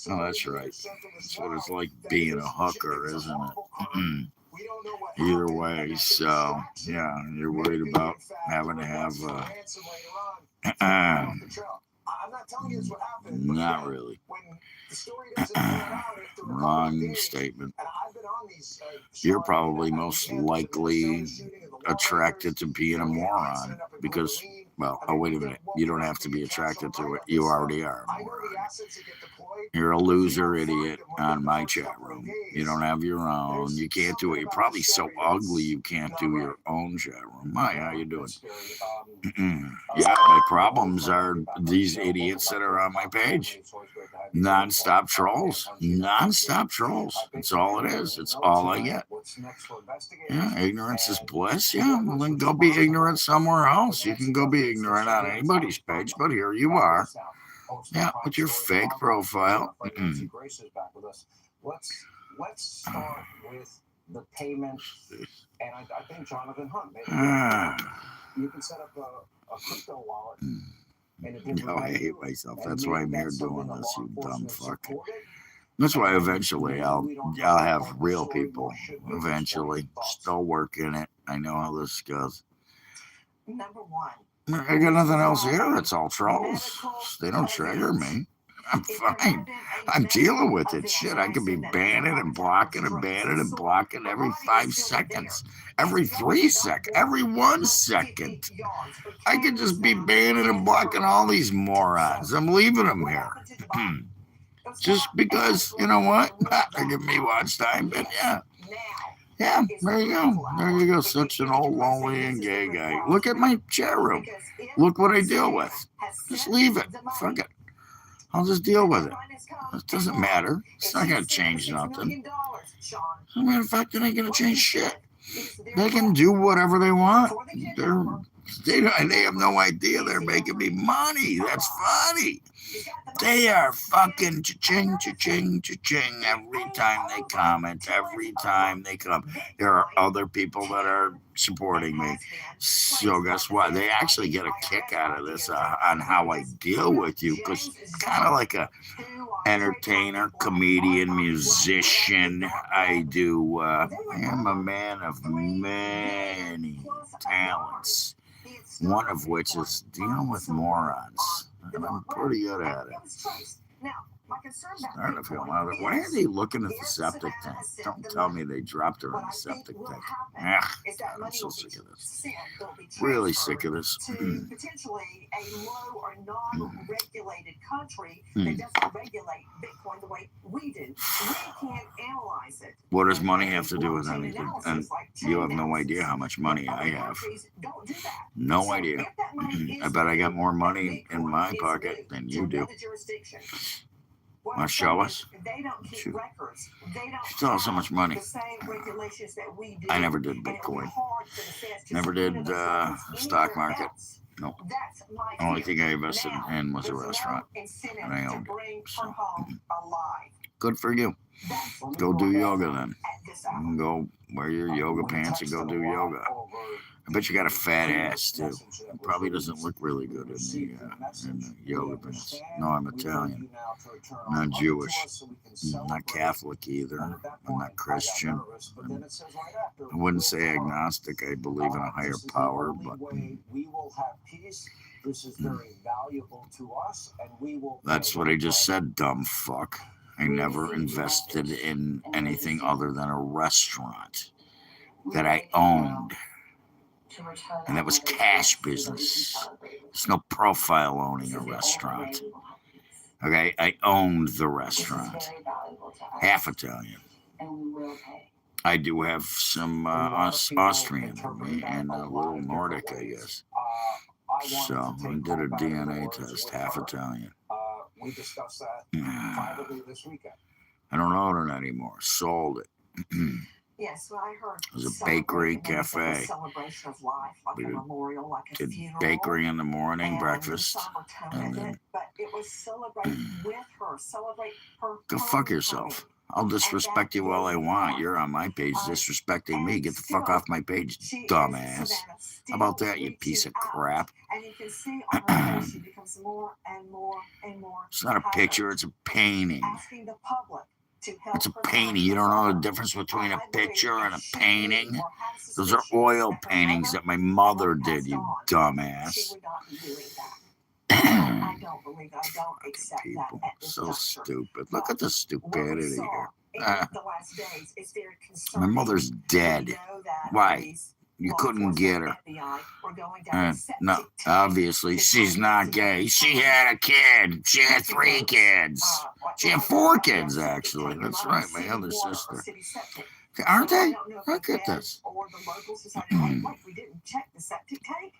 Oh, that's right. That's what it's like being a hooker, isn't it? Either way, so yeah, you're worried about having to have I'm not telling you this what happened. Not really. When the story doesn't pan out after a couple of Wrong days, statement. and I've been on these. You're probably most likely attracted to being a moron because, well, oh, wait a minute. You don't have to be attracted to it. You already are a moron. You're a loser idiot on my chat room. You don't have your own. You can't do it. You're probably so ugly you can't do your own chat room. Hi, how you doing? Yeah, my problems are these idiots that are on my page. Non-stop trolls. Non-stop trolls. That's all it is. It's all I get. Yeah, ignorance is bliss. Yeah, well then go be ignorant somewhere else. You can go be ignorant on anybody's page, but here you are. Yeah, with your fake profile. Let's start with the payment, and I think Jonathan Hunt made you can set up a crypto wallet. I hate myself. That's why I'm here doing this, you dumb fuck. That's why eventually I'll have real people. Eventually, still working it. I know how this goes. Number one. I got nothing else here. It's all trolls. They don't trigger me. I'm fine. I'm dealing with it. Shit, I could be banning and blocking and banning and blocking every 5 seconds, every 3 seconds, every 1 second. I could just be banning and blocking all these morons. I'm leaving them here. Just because, you know what? They give me watch time, but yeah. Yeah, there you go. There you go. Such an old, lonely, and gay guy. Look at my chat room. Look what I deal with. Just leave it. Fuck it. I'll just deal with it. It doesn't matter. It's not going to change nothing. As a matter of fact, it ain't going to change shit. They can do whatever they want. They have no idea they're making me money. That's funny. They are fucking cha-ching, cha-ching, cha-ching every time they comment, every time they come. There are other people that are supporting me. So guess what? They actually get a kick out of this on how I deal with you, because kind of like a entertainer, comedian, musician. I am a man of many talents, one of which is dealing with morons. And I'm pretty good at it. Starting to feel louder. Why are they looking at the septic tank? Don't tell me they dropped her in the septic tank. Ugh, God, I'm so sick of this. Really sick of this. Potentially a low or non-regulated country that doesn't regulate Bitcoin the way we do. We can't analyze it. What does money have to do with anything? And you have no idea how much money I have. No idea. I bet I got more money in my pocket than you do. Want to show us? Shoot. Still have so much money. I never did Bitcoin. Never did stock market. No. The only thing I invested in was a restaurant. And I owned it. So, good for you. Go do yoga then. You can go wear your yoga pants and go do yoga. I bet you got a fat ass too. It probably doesn't look really good in the yoga pants. No, I'm Italian. I'm not Jewish. I'm not Catholic either. I'm not Christian. I wouldn't say agnostic. I believe in a higher power, but that's what I just said, dumb fuck. I never invested in anything other than a restaurant that I owned. And that was cash business. There's no profile owning a restaurant. Okay, I owned the restaurant. Half Italian. I do have some Austrian in me and a little Nordic, I guess. So I did a DNA test, half Italian. We discussed that privately this weekend. I don't own it anymore. Sold it. Yes, well, I heard. It was a bakery cafe. Celebration of life, like a memorial, like a did funeral. Bakery in the morning, breakfast, and then but it was celebrate with her, celebrate her. Go fuck yourself. I'll disrespect you all I want. You're on my page disrespecting me. Get the fuck off my page, dumbass. How about that, you piece of crap? And you can see on her face she becomes more and more and more. It's not a picture, it's a painting. Asking the public. It's a painting. You don't know the difference between a picture and a painting? Those are oil paintings that my mother did, you dumbass. I don't believe it. I don't accept that People, at this so juncture. stupid. Look at the What we stupidity saw here. in Ah, the last days is very my concerning. mother's We dead. know that Why? police, You law couldn't get enforcement, her. FBI were going down a septic No, tank obviously to she's bring not to gay. the She house. had a kid. She had Mr. 3 Rhodes, kids. She had right 4 now, kids, that septic actually. tank is That's not on right, my city other water or sister. city septic. Aren't So I they? don't know if Look the at this. feds or the locals decided, hey, wait, we didn't check the septic tank.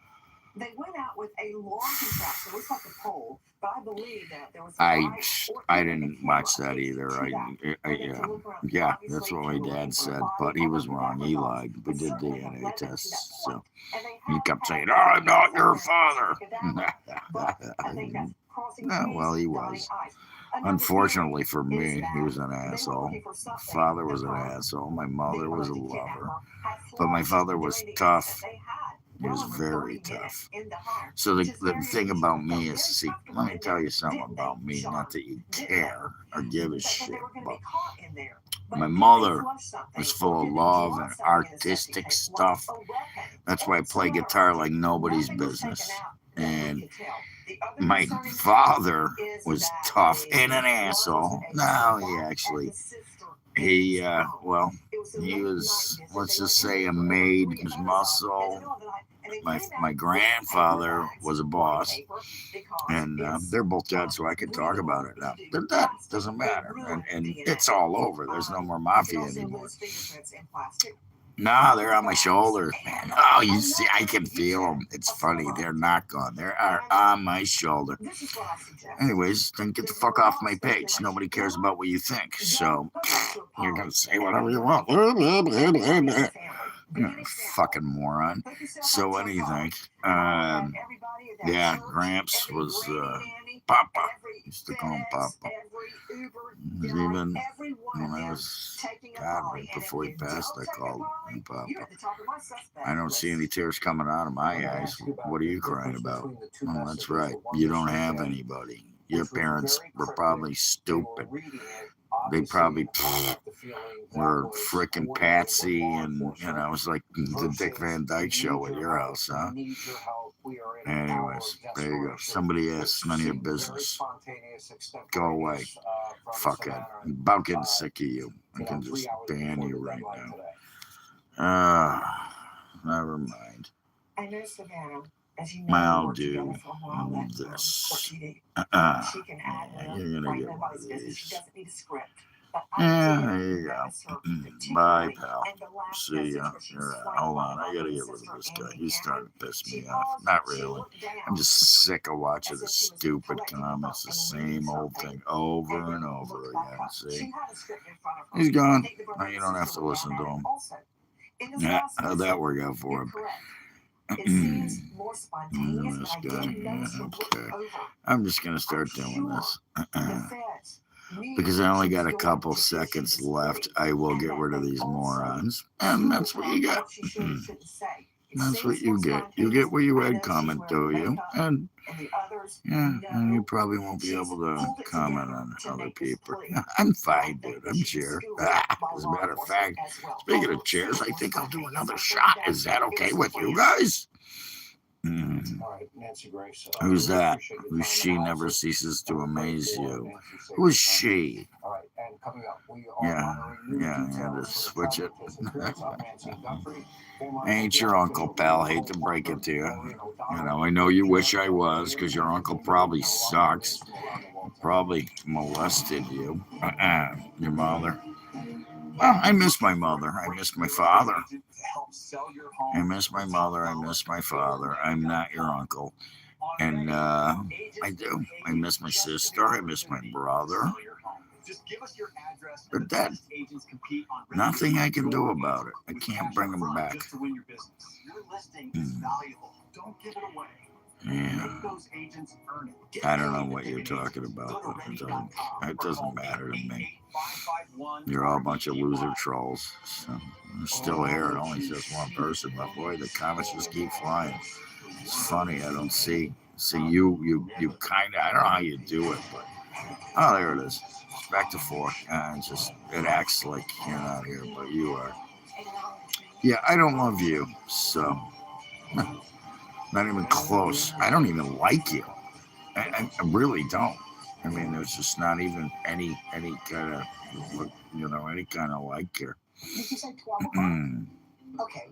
They went out with a lawn contraption. It looks like a pole, but I believe that there was a light or I even a didn't camera watch that attached either. to that. Yeah, For them to look around. yeah, Obviously, that's what they my were looking dad for a said, body but he or was whatever wrong. He else. lied. We But did certainly had DNA led them to that tests, point. so And they he have kept had saying, evidence "I'm not out your there father." crossing cadaver. But I think that's crossing No, trees, well, he dotting was. i's. Another Unfortunately theory for is me, he was that an they were asshole. looking for My something father that was an her, asshole. My the mother was a alleged lover. kidnapper, had But my flushed father was during the tough. incident. They had He was well over very 30 minutes tough. in the home, So which the, is the very thing unusual. about Felt me very is, see, comfortable let me in tell there, you something didn't about they, me. Sean? Not that you Didn't they? care or give a That shit, they were going to but be caught in there. But my did they mother flush something, was or full of did they love drop and something in the septic artistic tank, like stuff. a weapon That's or why I play some other guitar like object? nobody's Nothing was taken business. out that we And could tell. The other my concerning father fact is was that tough a and an law asshole. enforcement agent No, went he back at actually, the sister in he, his home. well, It was a he late night was, visit. let's They just were in say, there a for over maid, 3 his hours in the muscle. middle of the night, and they My came out with grandfather paper bags, was a white boss, paper, because and it's they're both dead, so I can talk about it now. They're dead, doesn't matter, and it's all over. There's no more you can mafia also anymore. lose fingerprints in plastic. No, they're on my shoulders, man. Oh, you see, I can feel them. It's funny. They're not gone. They are on my shoulder. This is what I suggest. Anyways, then get the fuck off my page. Nobody cares about what you think. So you're gonna say whatever you want. Fucking moron. So anything. Yeah, Gramps was Papa. Used to call him Papa. Even when I was, God, right before he passed, I called him Papa. I don't see any tears coming out of my eyes. What are you crying about? Oh, that's right. You don't have anybody. Your parents were probably stupid. They probably were frickin' Patsy, and you know, it was like the Dick Van Dyke Show at your house, huh? Anyways, there you go. Somebody asked, none of your business. Go away. Fuckhead. I'm about getting sick of you. I can just ban you right now. Never mind. I know Savannah, as you know, I'll worked together do for a while at this. TV. She can Yeah, add you're gonna right get in one of anybody's business. She these. doesn't need a script. But Yeah, I there did you go. notice her Bye, particularly pal. in the last See message ya. where she was Hold on, flanked I gotta by get her rid of this sister guy. Amy He's starting Cannon. to piss She me off. paused, Not she really. looked down I'm just sick of watching as the if she was stupid collecting a comments, book the and reading same old something, thing over and and then over looked back again. up. See? She had a script in front of her. He's I gone. think the brother Now and you the don't have sister to were listen down to at it him. also. In this Yeah, last how'd message, that work out for you're him? correct. It seems more spontaneous, This but I guy, did notice her look okay. over. I'm just gonna I'm start doing sure this. the feds knew Because I only she was got a going couple to issue seconds this left. plea, I will and get that rid of they these also morons. And that's what you told her get. what she should and shouldn't say. It That's what seems you more get. You spontaneous. get what you I had know she's comment, do wearing you? makeup, And and the others yeah, and you know probably won't be she's able to pulled it comment together on to other make this people. plea. I'm And I fine, think dude. that I'm she'll be sure. schooled by As a law matter of enforcement fact, as well. speaking Although of it chairs, seems I more think I'll do spontaneous, another I think shot. that Is that it okay was with you planned. guys? Mm. All right, Nancy Grace. Who's really that? appreciate your Who time she and never analysis. ceases to And we're amaze grateful you. Nancy saved Who is your time. she? All right, and coming up, we are Yeah, honoring new yeah, details just for the switch it. tragic disappearance of Nancy Guthrie, former Ain't FBI your uncle, official pal. Nicole Hate to break Parker, it to you. Maureen You O'Donnell, know, I know you wish I Jared was, Dillon, because your and uncle Virginia, probably and a lot of sucks. names from around the world. Probably molested you. Your mother. Well, I miss my mother. I miss my father. I miss my mother. I miss my father. I'm not your uncle. And I do. I miss my sister. I miss my brother. They're dead. Nothing I can do about it. I can't bring them back. Yeah. I don't know what you're talking about, but it doesn't matter to me. You're all a bunch of loser trolls. So I'm still here. It only says one person, but boy, the comments just keep flying. It's funny. I don't see you kind of. I don't know how you do it, but oh, there it is. It's back to 4. It acts like you're not here, but you are. Yeah, I don't love you, so not even close. I don't even like you. I really don't. I mean, there's just not even any kind of, any kind of like here. Did you say 12 o'clock? Okay.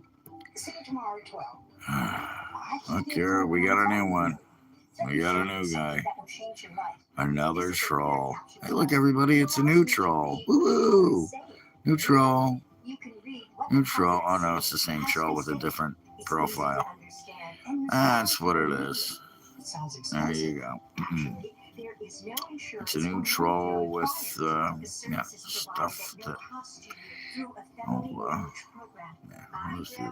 See you tomorrow at 12. Okay, we got a new one. We got a new guy. Another troll. Hey, look, everybody, it's a new troll. Woo! New troll. New troll. Oh, no, it's the same troll with a different profile. That's what it is. There you go. It's a new troll with, stuff that... let's do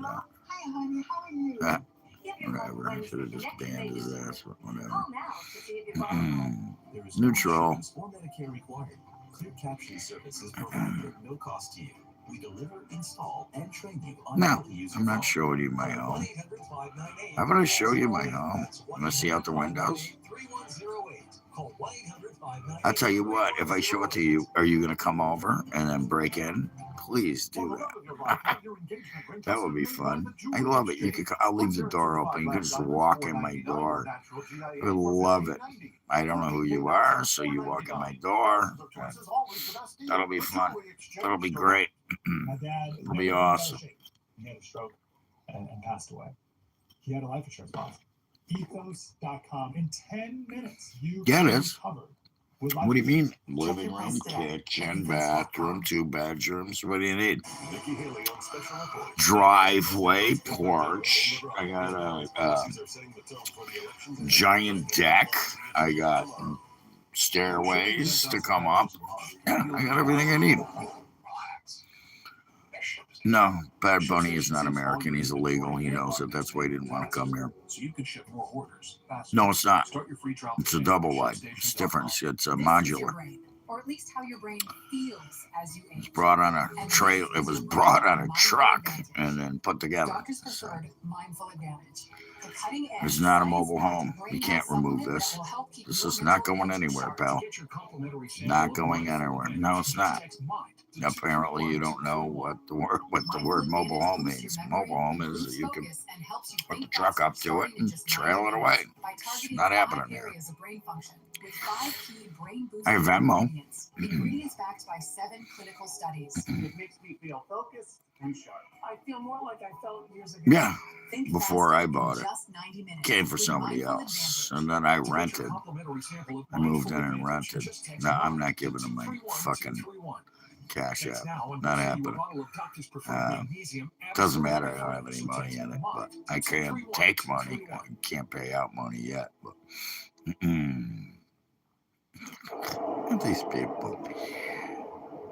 that. Whatever. I should have just banned his ass, but whatever. New troll. Clear captioning service is provided at no cost to you. We deliver, install, and train you on No, how to use your I'm not phone. showing you my home. How about I show you my home? You want to see out the windows? I'll tell you what, if I show it to you, are you going to come over and then break in? Please do that. That would be fun. I love it. I'll leave the door open. You can just walk in my door. I love it. I don't know who you are, so you walk in my door. That'll be fun. That'll be great. It'll be awesome. He had a stroke and passed away. He had a life insurance policy. Ethos.com. In 10 minutes, you Yeah, it is. covered. What do you mean? Living room, kitchen, bathroom, 2 bedrooms. What do you need? Driveway, porch. I got a giant deck. I got stairways to come up. Yeah, I got everything I need. No, Bad Bunny is not American. He's illegal. He knows it. That's why he didn't want to come here. So you can ship more orders faster. No, it's not. Start your free trial It's a double wide. It's different. It's a modular. Or at least how your brain feels as you age. It's brought on a trail. It was brought on a truck and then put together. Doctors preferred Mindful Advantage. The cutting edge It's not a mobile home. You can't remove this. This is not going anywhere, pal. Not going anywhere. No, it's not. Apparently, you don't know what the word mobile home means. Mobile home is that you can put the truck up to it and trail it away. It's not happening here. I have Venmo. Ingredients backed by 7 clinical studies. It makes me feel focused and sharp. I feel more like I felt years ago. Yeah, Think before faster I in bought it. just 90 minutes. Came for With somebody Mindful else, Advantage. and then I rented. I moved in and rented. No, I'm not giving them my fucking cash app. Not happening. Doesn't matter. I don't have any money in it, but I can take money. I can't pay out money yet. But these people.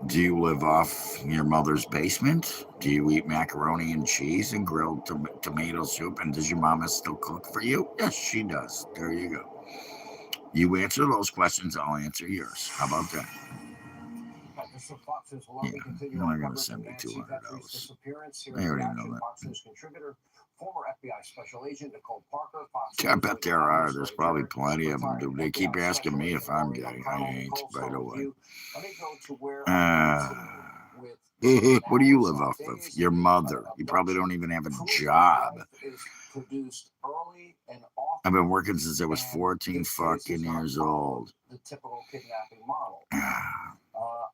Do you live off your mother's basement? Do you eat macaroni and cheese and grilled tomato soup? And does your mama still cook for you? Yes, she does. There you go. You answer those questions, I'll answer yours. How about that? Yeah, they're not going to send me $200. I already know that. I bet there are. There's probably plenty of them, dude. They keep asking me if I'm gay. I ain't, by the way. What do you live off of? Your mother. You probably don't even have a job. I've been working since I was 14 fucking years old. The typical kidnapping model.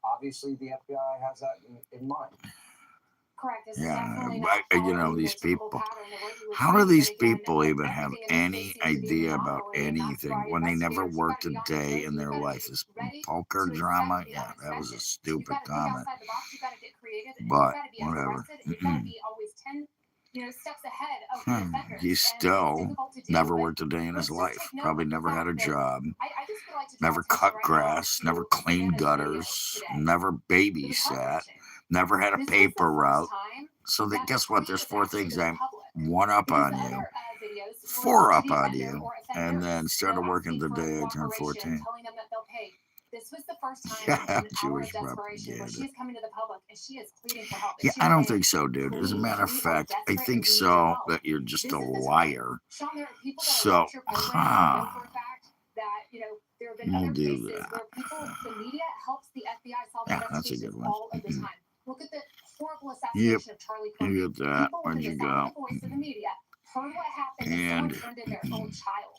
Obviously, the FBI has that in mind. Correct. This is Yeah, definitely but, not you know, following these the typical people. pattern of what you would How do see these again, people even every have individual any seems to be idea about monopoly, and that's anything why when they never investigators, worked you've a got to be day honest, in their you've got life? to This be ready poker to drama? accept the Yeah, that was a unexpected. stupid You've got to think comment. outside the box. You've got to get creative. And But, you've got to be whatever. aggressive. You've got to be always 10 steps ahead of the offenders. He And still it's difficult to do, never but worked a day in his let's just life. take note Probably of the never had a fact that job. I just would like to Never draw cut attention right now grass. to Never cleaned Savannah's video gutters. today. Never It was babysat. heart-wrenching. Never had a This was the paper first route. time So that that guess the what? tweet There's was 4 actually things been I'm public. 1 up Because on the you. other videos were 4 up city on offender you. or And then offenders, started working the asking for day I turned cooperation, 14. telling them that they'll pay. This was the first time Yeah, in an hour Jewish of desperation where she propaganda. is coming to the public and she is pleading for help. And Yeah, she I is don't saying, think so, dude. As a "Please, matter of we are fact, I desperate think and we need your so help." that you're just This a is the truth. liar. Sean, there are people that So, have watched your program and know for a fact that, there have been we'll other do cases that. where the media helps the FBI solve Yeah, that's a good investigations one. all of the time. Look at the horrible Yep, assassination of Charlie Kirk. you get that. People Where'd within you the sound go? of the voice of the media heard what happened and someone And turned in their own child.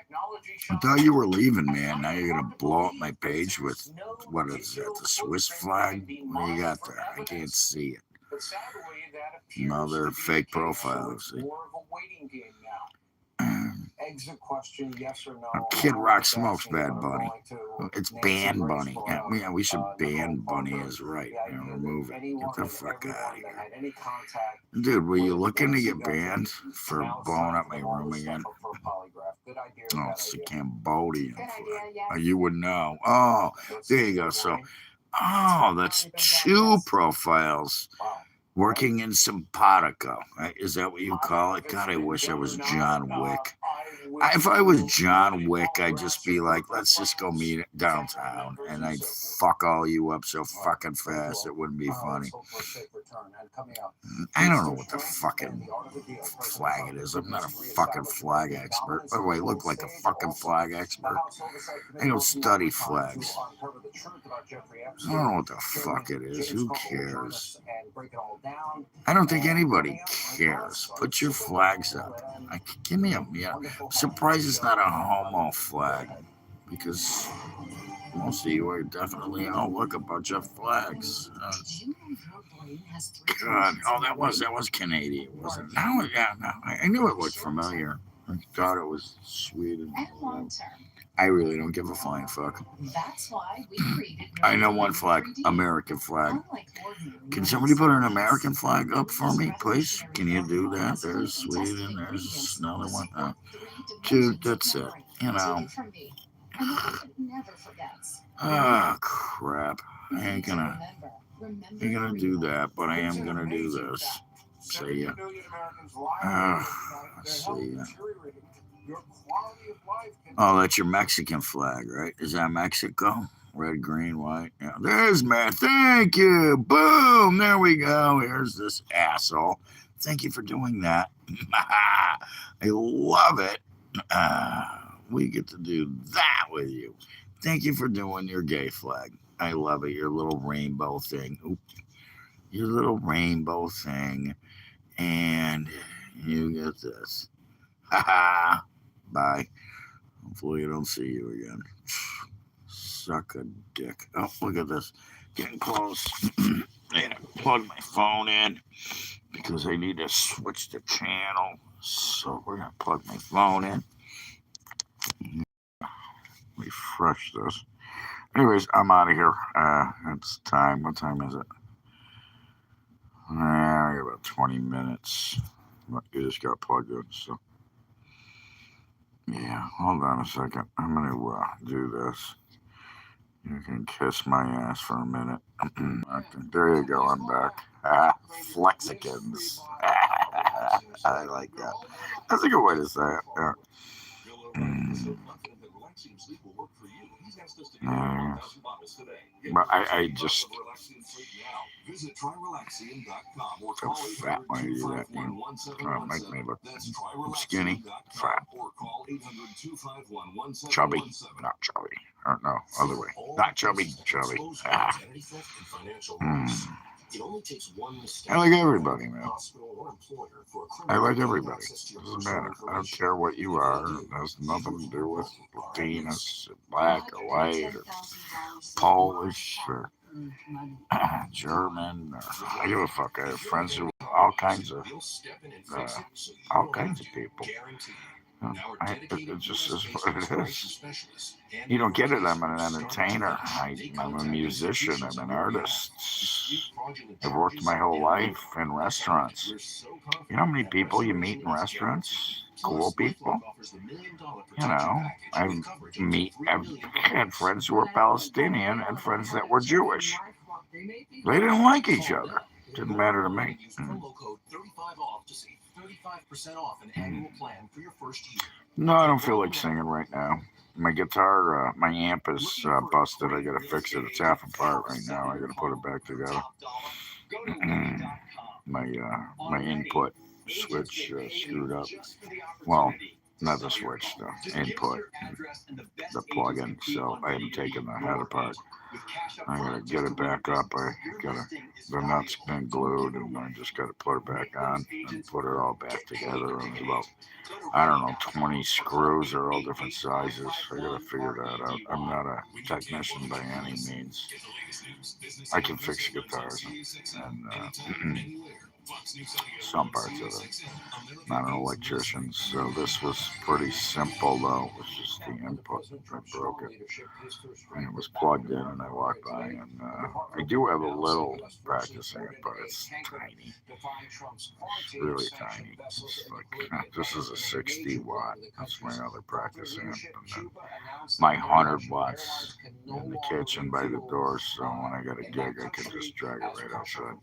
I thought you were leaving, man. Now you're gonna blow up my page with, what is that, the Swiss flag? What do you got there? I can't see it. But sadly, that appears Another to be fake the case, so profile. it's See? more of a waiting game now. begs the question, yes or no. Kid I'm Rock just smokes asking, Bad we're Bunny. going to It's Nancy Ban Grace Bunny. Yeah, Brown, we should ban Nicole Bunny Parker, is right. the idea Remove that it. anyone Get the and fuck out of everyone that here. had any contact Dude, were you with looking to Nancy get got banned for now blowing up signed my all room this stuff again? up for a polygraph. Good idea or Oh, bad it's the idea? Cambodian Good flag. idea, yes. You would know. Oh, Let's there see you your go. So, brain. that's two profiles Wow. working in simpatico. Right? Is that what you call it? God, I wish I was John Wick. If I was John Wick, I'd just be like, let's just go meet downtown, and I'd fuck all you up so fucking fast it wouldn't be funny. I don't know what the fucking flag it is. I'm not a fucking flag expert. By the way, I look like a fucking flag expert. I don't study flags. I don't know what the fuck it is. Who cares? I don't think anybody cares. Put your flags up. Give me a. Yeah. I'm surprised it's not a homo flag, because most of you are definitely, oh, look, a bunch of flags. God, oh, that was Canadian, wasn't it? No, yeah, no, I knew it looked familiar. I thought it was Sweden. I really don't give a flying fuck. That's why we created I know one flag, American flag. Can somebody put an American flag up for me, please? Can you do that? There's Sweden, there's another one. Dude, that's it. You know. Oh, crap. I ain't gonna do that, but I am gonna do this. See ya. See ya. Oh, that's your Mexican flag, right? Is that Mexico? Red, green, white. Yeah, there's Matt. Thank you. Boom. There we go. Here's this asshole. Thank you for doing that. I love it. We get to do that with you. Thank you for doing your gay flag. I love it. Your little rainbow thing. Oop. Your little rainbow thing. And you get this. Ha ha. Bye. Hopefully I don't see you again. Suck a dick. Oh, look at this. Getting close. And I plug my phone in because I need to switch the channel. So we're going to plug my phone in. Refresh this. Anyways, I'm out of here. It's time. What time is it? I got about 20 minutes. You just got plugged in, so. Yeah, hold on a second. I'm going to do this. You can kiss my ass for a minute. There you go. I'm back. Flexicans. I like that. That's a good way to say it. Yeah. But I just feel fat when I do that. You know, make me look skinny, fat, chubby, not chubby. Or no, other way. Not chubby, chubby. I like everybody, man. I like everybody. Doesn't matter. I don't care what you are. It has nothing to do with penis, black or white, or Polish, or German. Or, I give a fuck. I have friends who all kinds of people. It just is what it is. You don't get it. I'm an entertainer. I'm a musician. I'm an artist. I've worked my whole life in restaurants. You know how many people you meet in restaurants? Cool people. You know, I've had friends who were Palestinian and friends that were Jewish. They didn't like each other. Didn't matter to me. No, I don't feel like singing right now. My guitar, my amp is busted. I gotta fix it. It's half apart right now. I gotta put it back together. My input switch screwed up. Well, not the switch, the input, the plug-in. So I haven't taken the head apart. I gotta get it back up. The nuts been glued, and I just gotta put it back on and put it all back together. And there's about, I don't know, 20 screws. They're all different sizes. I gotta figure that out. I'm not a technician by any means. I can fix guitars, and Some parts of it. Not an electrician, so this was pretty simple though. It was just the input that broke it, and it was plugged in. And I walked by, and I do have a little practicing it, but it's tiny. It's really tiny. It's like this is a 60 watt. That's my other practicing it, and then my 100 watts in the kitchen by the door. So when I got a gig, I can just drag it right outside.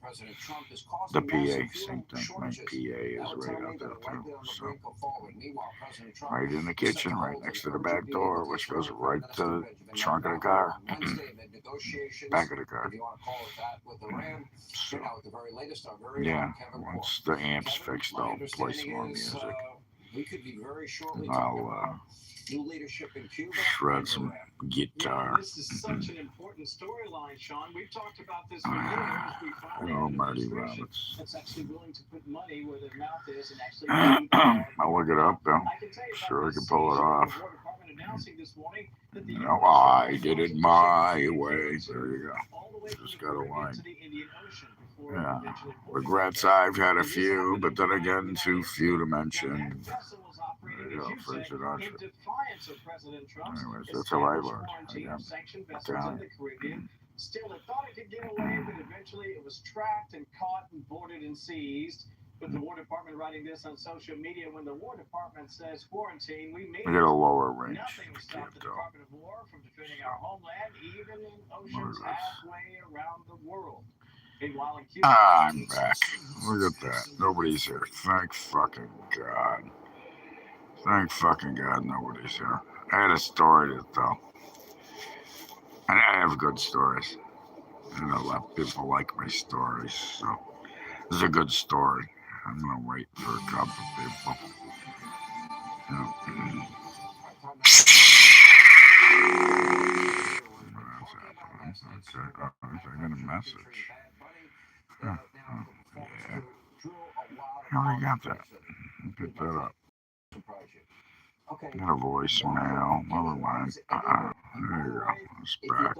The PA, same thing. My PA is right out there too. So right in the kitchen, right next to the back door, which goes right to the trunk of the car, back of the car. So, yeah, once the amp's fixed, I'll play some more music. I'll shred some guitar. This is such an important storyline, Sean. We've talked about this for years. We finally Oh, have Marty an administration Roberts. that's actually willing to put money where their mouth is and actually I'll look it up though. I can tell you about Sure, I this can pull it season, off. the War Department announcing this morning that the No, U.S. I did it my way. There you go. all the way from Just the got a Caribbean line. to the Indian Ocean before Yeah. eventually Regrets, I've had a few, but then again, too few to mention. There you go, Fraser Archer. in defiance of President Trump's Anyways, that's how I established learned. quarantine of sanctioned vessels in Italian. the Caribbean. Still, it thought it could get away, but eventually it was tracked and caught and boarded and seized. With the War Department writing this on social media, when the War Department says quarantine, we mean We got a lower range. nothing will stop the Department of War from defending our homeland, even in oceans halfway around the world. Meanwhile, in Cuba, I'm back. Look at that. Nobody's here. Thank fucking God. Thank fucking God nobody's here. I had a story to tell. And I have good stories. And a lot of people like my stories. So this is a good story. I'm going to wait for a couple people. Yeah. Okay. Oh, I got a message. Huh. Oh, yeah. How I got that? Pick that up. Got a voicemail. Never mind. There you go. It's back.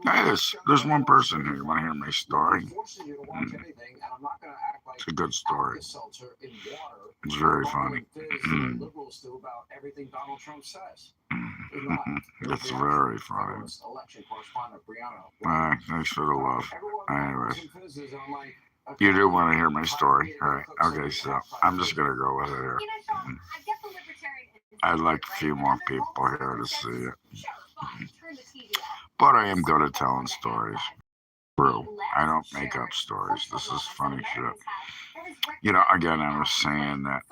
Hey, there's one person here. You want to hear my story? It's a good story. It's very funny. It's very funny. Thanks for the love. Anyways, you do want to hear my story, right? Okay, so I'm just gonna go with it here. I'd like a few more people here to see it. But I am good at telling stories. True. I don't make up stories. This is funny shit. You know, again, I was saying that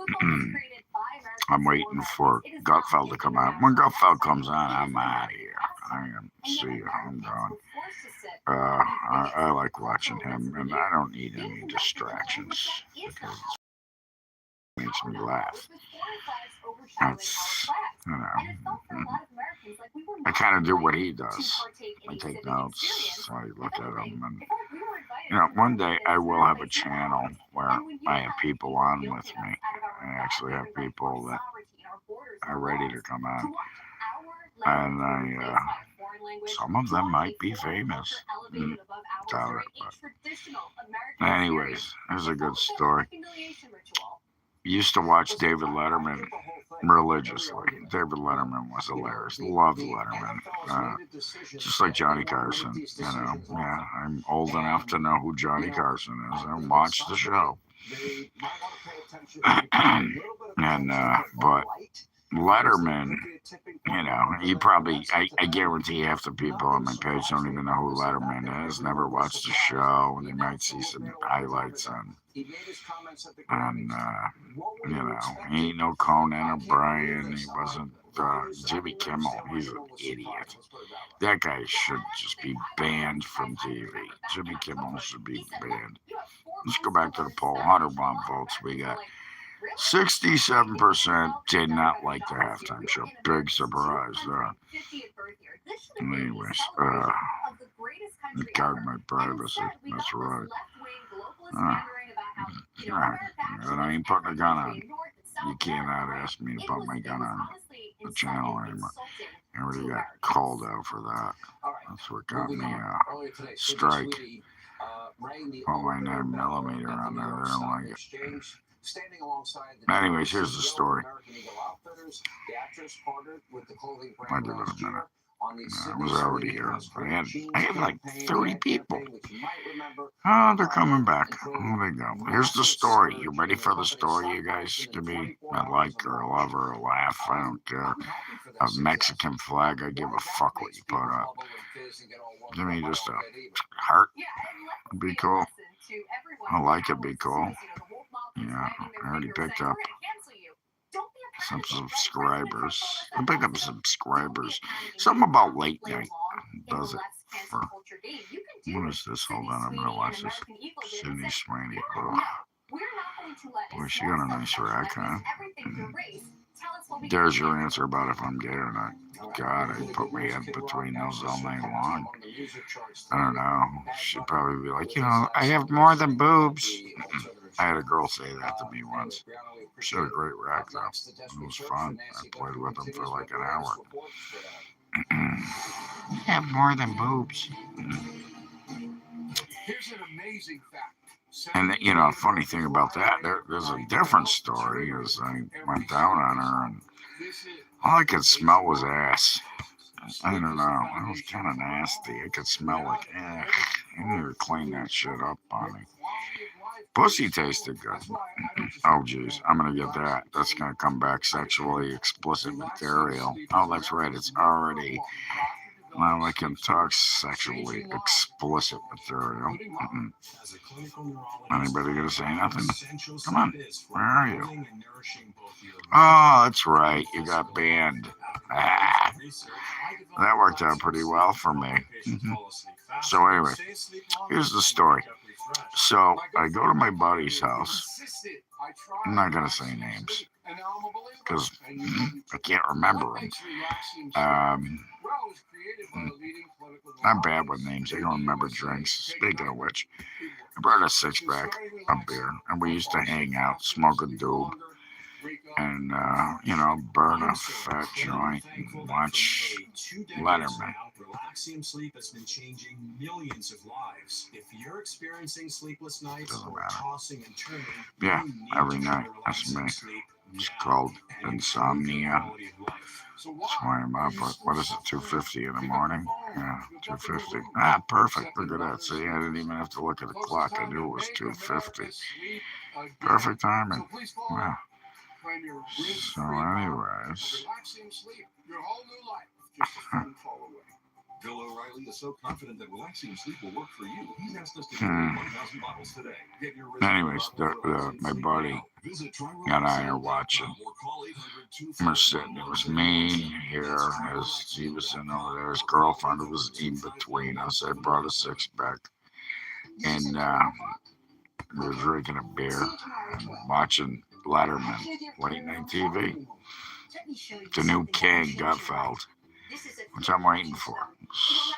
I'm waiting for Gutfeld to come out. When Gutfeld comes on, I'm out of here. I am. See you. I'm gone. I like watching him, and I don't need any distractions because it makes me laugh. That's, you know, I kind of do what he does. I take notes, I look at them, and, you know, one day I will have a channel where I have people on with me. I actually have people that are ready to come on. And some of them might be famous. Doubt it, but anyways, there's a good story. Used to watch David Letterman religiously. David Letterman was hilarious. Loved Letterman. Just like Johnny Carson, you know. Yeah, I'm old enough to know who Johnny Carson is. I watch the show. And but Letterman, you know, he probably, I guarantee half the people on my page don't even know who Letterman is, never watched the show, and they might see some highlights on. And, you know, he ain't no Conan O'Brien, he wasn't Jimmy Kimmel, he's an idiot. That guy should just be banned from TV. Jimmy Kimmel should be banned. Let's go back to the poll. 101 votes we got. 67% did not like the halftime show. Big surprise there. Anyways, guard my privacy. That's right. And I ain't putting a gun on. You cannot ask me to put my gun on the channel anymore. I already got called out for that. That's what got me a strike. Put my 9mm on there. They don't like it. Standing alongside the Anyways, here's the story. American Eagle Outfitters, the actress partnered with the clothing I'll brand give it last a minute. year on the I was already here. I had like 30 people. which you might remember. Oh, they're coming back. Oh, they go. Here's the story. You ready for the story, you guys? Give me a like or a love or a laugh. I don't care. A Mexican flag. I give a fuck what you put up. Give me just a heart. It'd be cool. I like it. Be cool. Yeah, I already picked up some subscribers. I picked up subscribers. Something about late night does it. For, what is this? Hold on, I'm gonna watch this. Sydney Sweeney. Oh. Boy, she got a nice rack, huh? There's your answer about if I'm gay or not. God, I put my head between those all night long. I don't know. She'd probably be like, I have more than boobs. I had a girl say that to me once. She had a great rack, though. It was fun. I played with them for like an hour. You have more than boobs. Here's an amazing fact. And, funny thing about that, there's a different story, is I went down on her, and all I could smell was ass. I don't know. It was kind of nasty. I could smell like, I need to clean that shit up on me. Pussy tasted good. Oh, geez. I'm going to get that. That's going to come back sexually explicit material. Oh, that's right. It's already... Now I can talk sexually explicit material. Anybody gonna say nothing? Come on, where are you? Oh, that's right, you got banned. That worked out pretty well for me. So anyway, here's the story. So I go to my buddy's house. I'm not gonna say names because I can't remember them. I'm bad with names. I don't remember drinks. Speaking of which, I brought a 6-pack of beer, and we used to hang out, smoke a doob, and burn a fat joint and watch Letterman. Relaxium sleep has been changing millions of lives. If you're experiencing sleepless nights or tossing and turning, yeah, every night. That's me. It's called insomnia. That's why I'm up at, what is it, 2:50 in the morning? Yeah, 2:50. Ah, perfect. Look at that. See, I didn't even have to look at the clock. I knew it was 2:50. Perfect timing. Wow. So anyways. Bill O'Reilly is so confident that relaxing sleep will work for you. He's asked us to give 1,000 bottles today. Anyways, my buddy and I are watching. We're sitting. It was me here. He was sitting over there. His girlfriend was in between us. I brought a 6-pack. And we were drinking a beer and watching Letterman, late night TV. The new King Gutfeld, which I'm waiting for.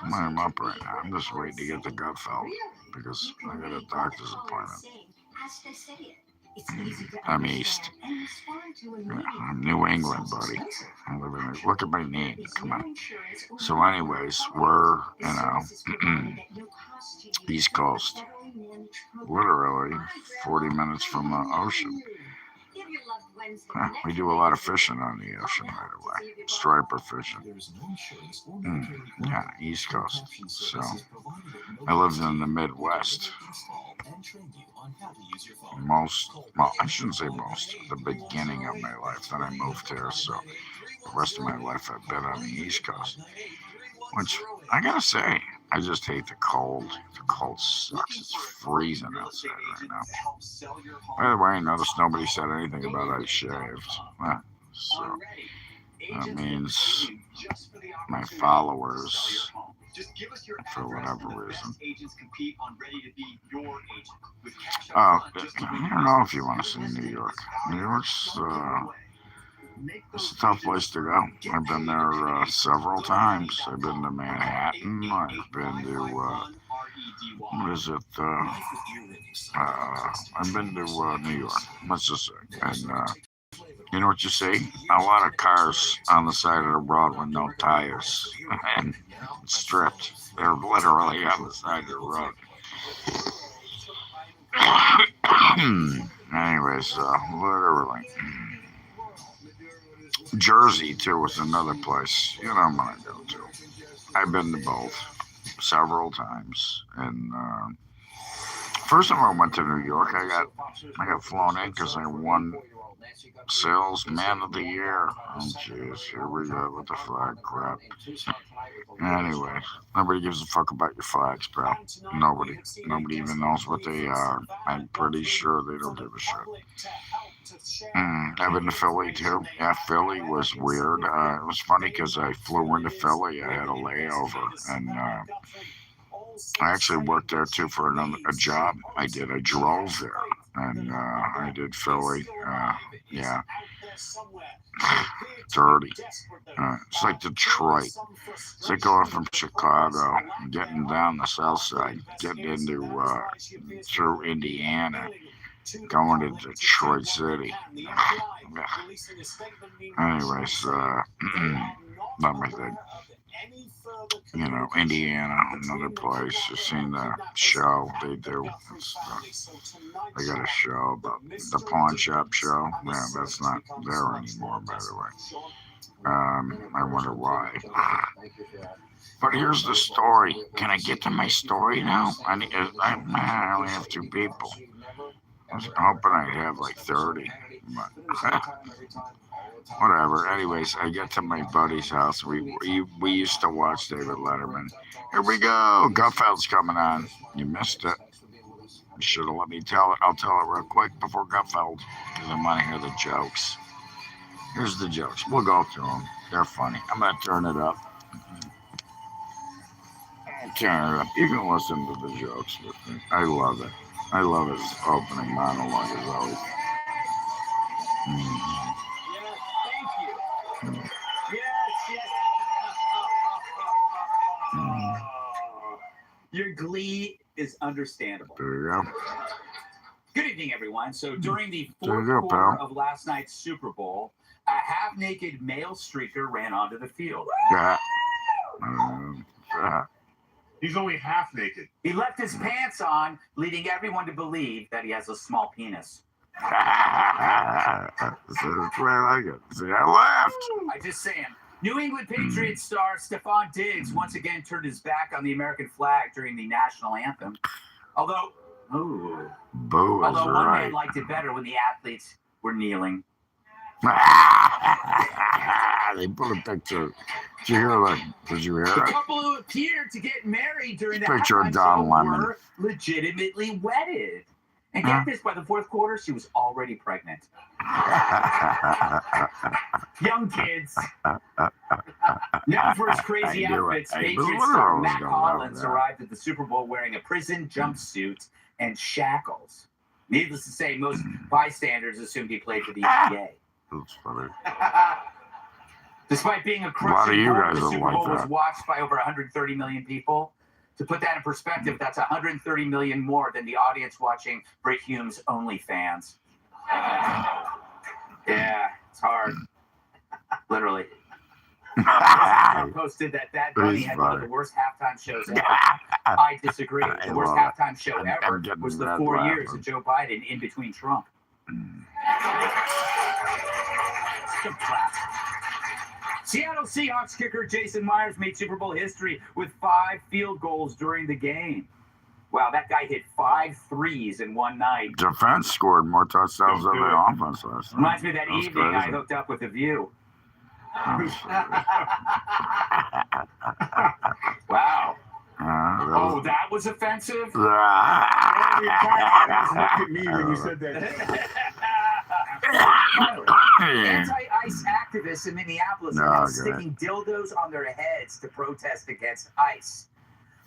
I'm up right now. I'm just waiting to get the Gutfeld because I got a doctor's appointment. I'm East. Yeah, I'm New England, buddy. I live in look at my name. Come on. So anyways, we're, East Coast. Literally 40 minutes from the ocean. We do a lot of fishing on the ocean right away. Striper fishing. Yeah, East Coast. So I lived in the Midwest. I shouldn't say most, the beginning of my life. Then I moved here, so the rest of my life I've been on the East Coast. Which, I gotta say, I just hate the cold. The cold sucks. It's freezing outside right now. By the way, I noticed nobody said anything about I shaved. So that means my followers, for whatever reason. I don't know if you want to see New York. New York's it's a tough place to go. I've been there several times. I've been to Manhattan. I've been to what is it? I've been to New York. Let's just say, and you know what you see? A lot of cars on the side of the road with no tires and stripped. They're literally on the side of the road. Anyways, literally. Jersey, too, was another place. You know, I'm going to go to. I've been to both several times. And first time I went to New York, I got flown in because I won Salesman of the Year. Oh, jeez. Here we go with the flag crap. Anyway, nobody gives a fuck about your flags, bro. Nobody. Nobody even knows what they are. I'm pretty sure they don't give a shit. I've been to Philly, too. Yeah, Philly was weird. It was funny because I flew into Philly. I had a layover. And I actually worked there, too, for a job I did. I drove there. And I did Philly. Yeah. Dirty. It's like Detroit. It's like going from Chicago, getting down the south side, getting into through Indiana, going to Detroit City. Anyways, let me think. You know, Indiana, another place. You've seen the show they do. They got a show about the pawn shop show. Yeah, that's not there anymore, by the way. I wonder why. But here's the story. Can I get to my story now? I only have 2 people. I was hoping I'd have like 30. But whatever. Anyways, I get to my buddy's house. We used to watch David Letterman. Here we go. Gutfeld's coming on. You missed it. You should have let me tell it. I'll tell it real quick before Gutfeld because I want to hear the jokes. Here's the jokes. We'll go through them. They're funny. I'm going to turn it up. Turn it up. You can listen to the jokes with me. I love it. I love his opening monologue as always. Your glee is understandable. There you go. Good evening, everyone. So during the fourth quarter of last night's Super Bowl, a half-naked male streaker ran onto the field. He's only half naked. He left his pants on, leading everyone to believe that he has a small penis. I like it. See, I laughed. I just saying. New England Patriots star Stephon Diggs once again turned his back on the American flag during the national anthem. Although one man liked it better when the athletes were kneeling. They put a picture. Did you hear that? Did you hear it? The couple who appeared to get married during the Picture of halftime Don show Lemon. were legitimately wedded. And get this, by the fourth quarter, she was already pregnant. Young kids. Now for his crazy outfits, Patriots star Matt Collins arrived at the Super Bowl wearing a prison jumpsuit and shackles. Needless to say, most bystanders assumed he played for the NBA. That's funny. Despite being a crushing blow, the Super Bowl was watched by over 130 million people. To put that in perspective, that's 130 million more than the audience watching Brit Hume's OnlyFans. Yeah, it's hard. Literally. Posted that Bad Bunny had one of the worst halftime shows ever. I disagree. The worst halftime show ever was the 4 years of Joe Biden in between Trump. Seattle Seahawks kicker Jason Myers made Super Bowl history with 5 field goals during the game. Wow, that guy hit 5 threes in one night. Defense scored more touchdowns than the offense last night. Reminds me of that evening I hooked up with a view. Wow. Oh, that was offensive? Look at me when you said that. Anti-ICE activists in Minneapolis are now sticking dildos on their heads to protest against ICE.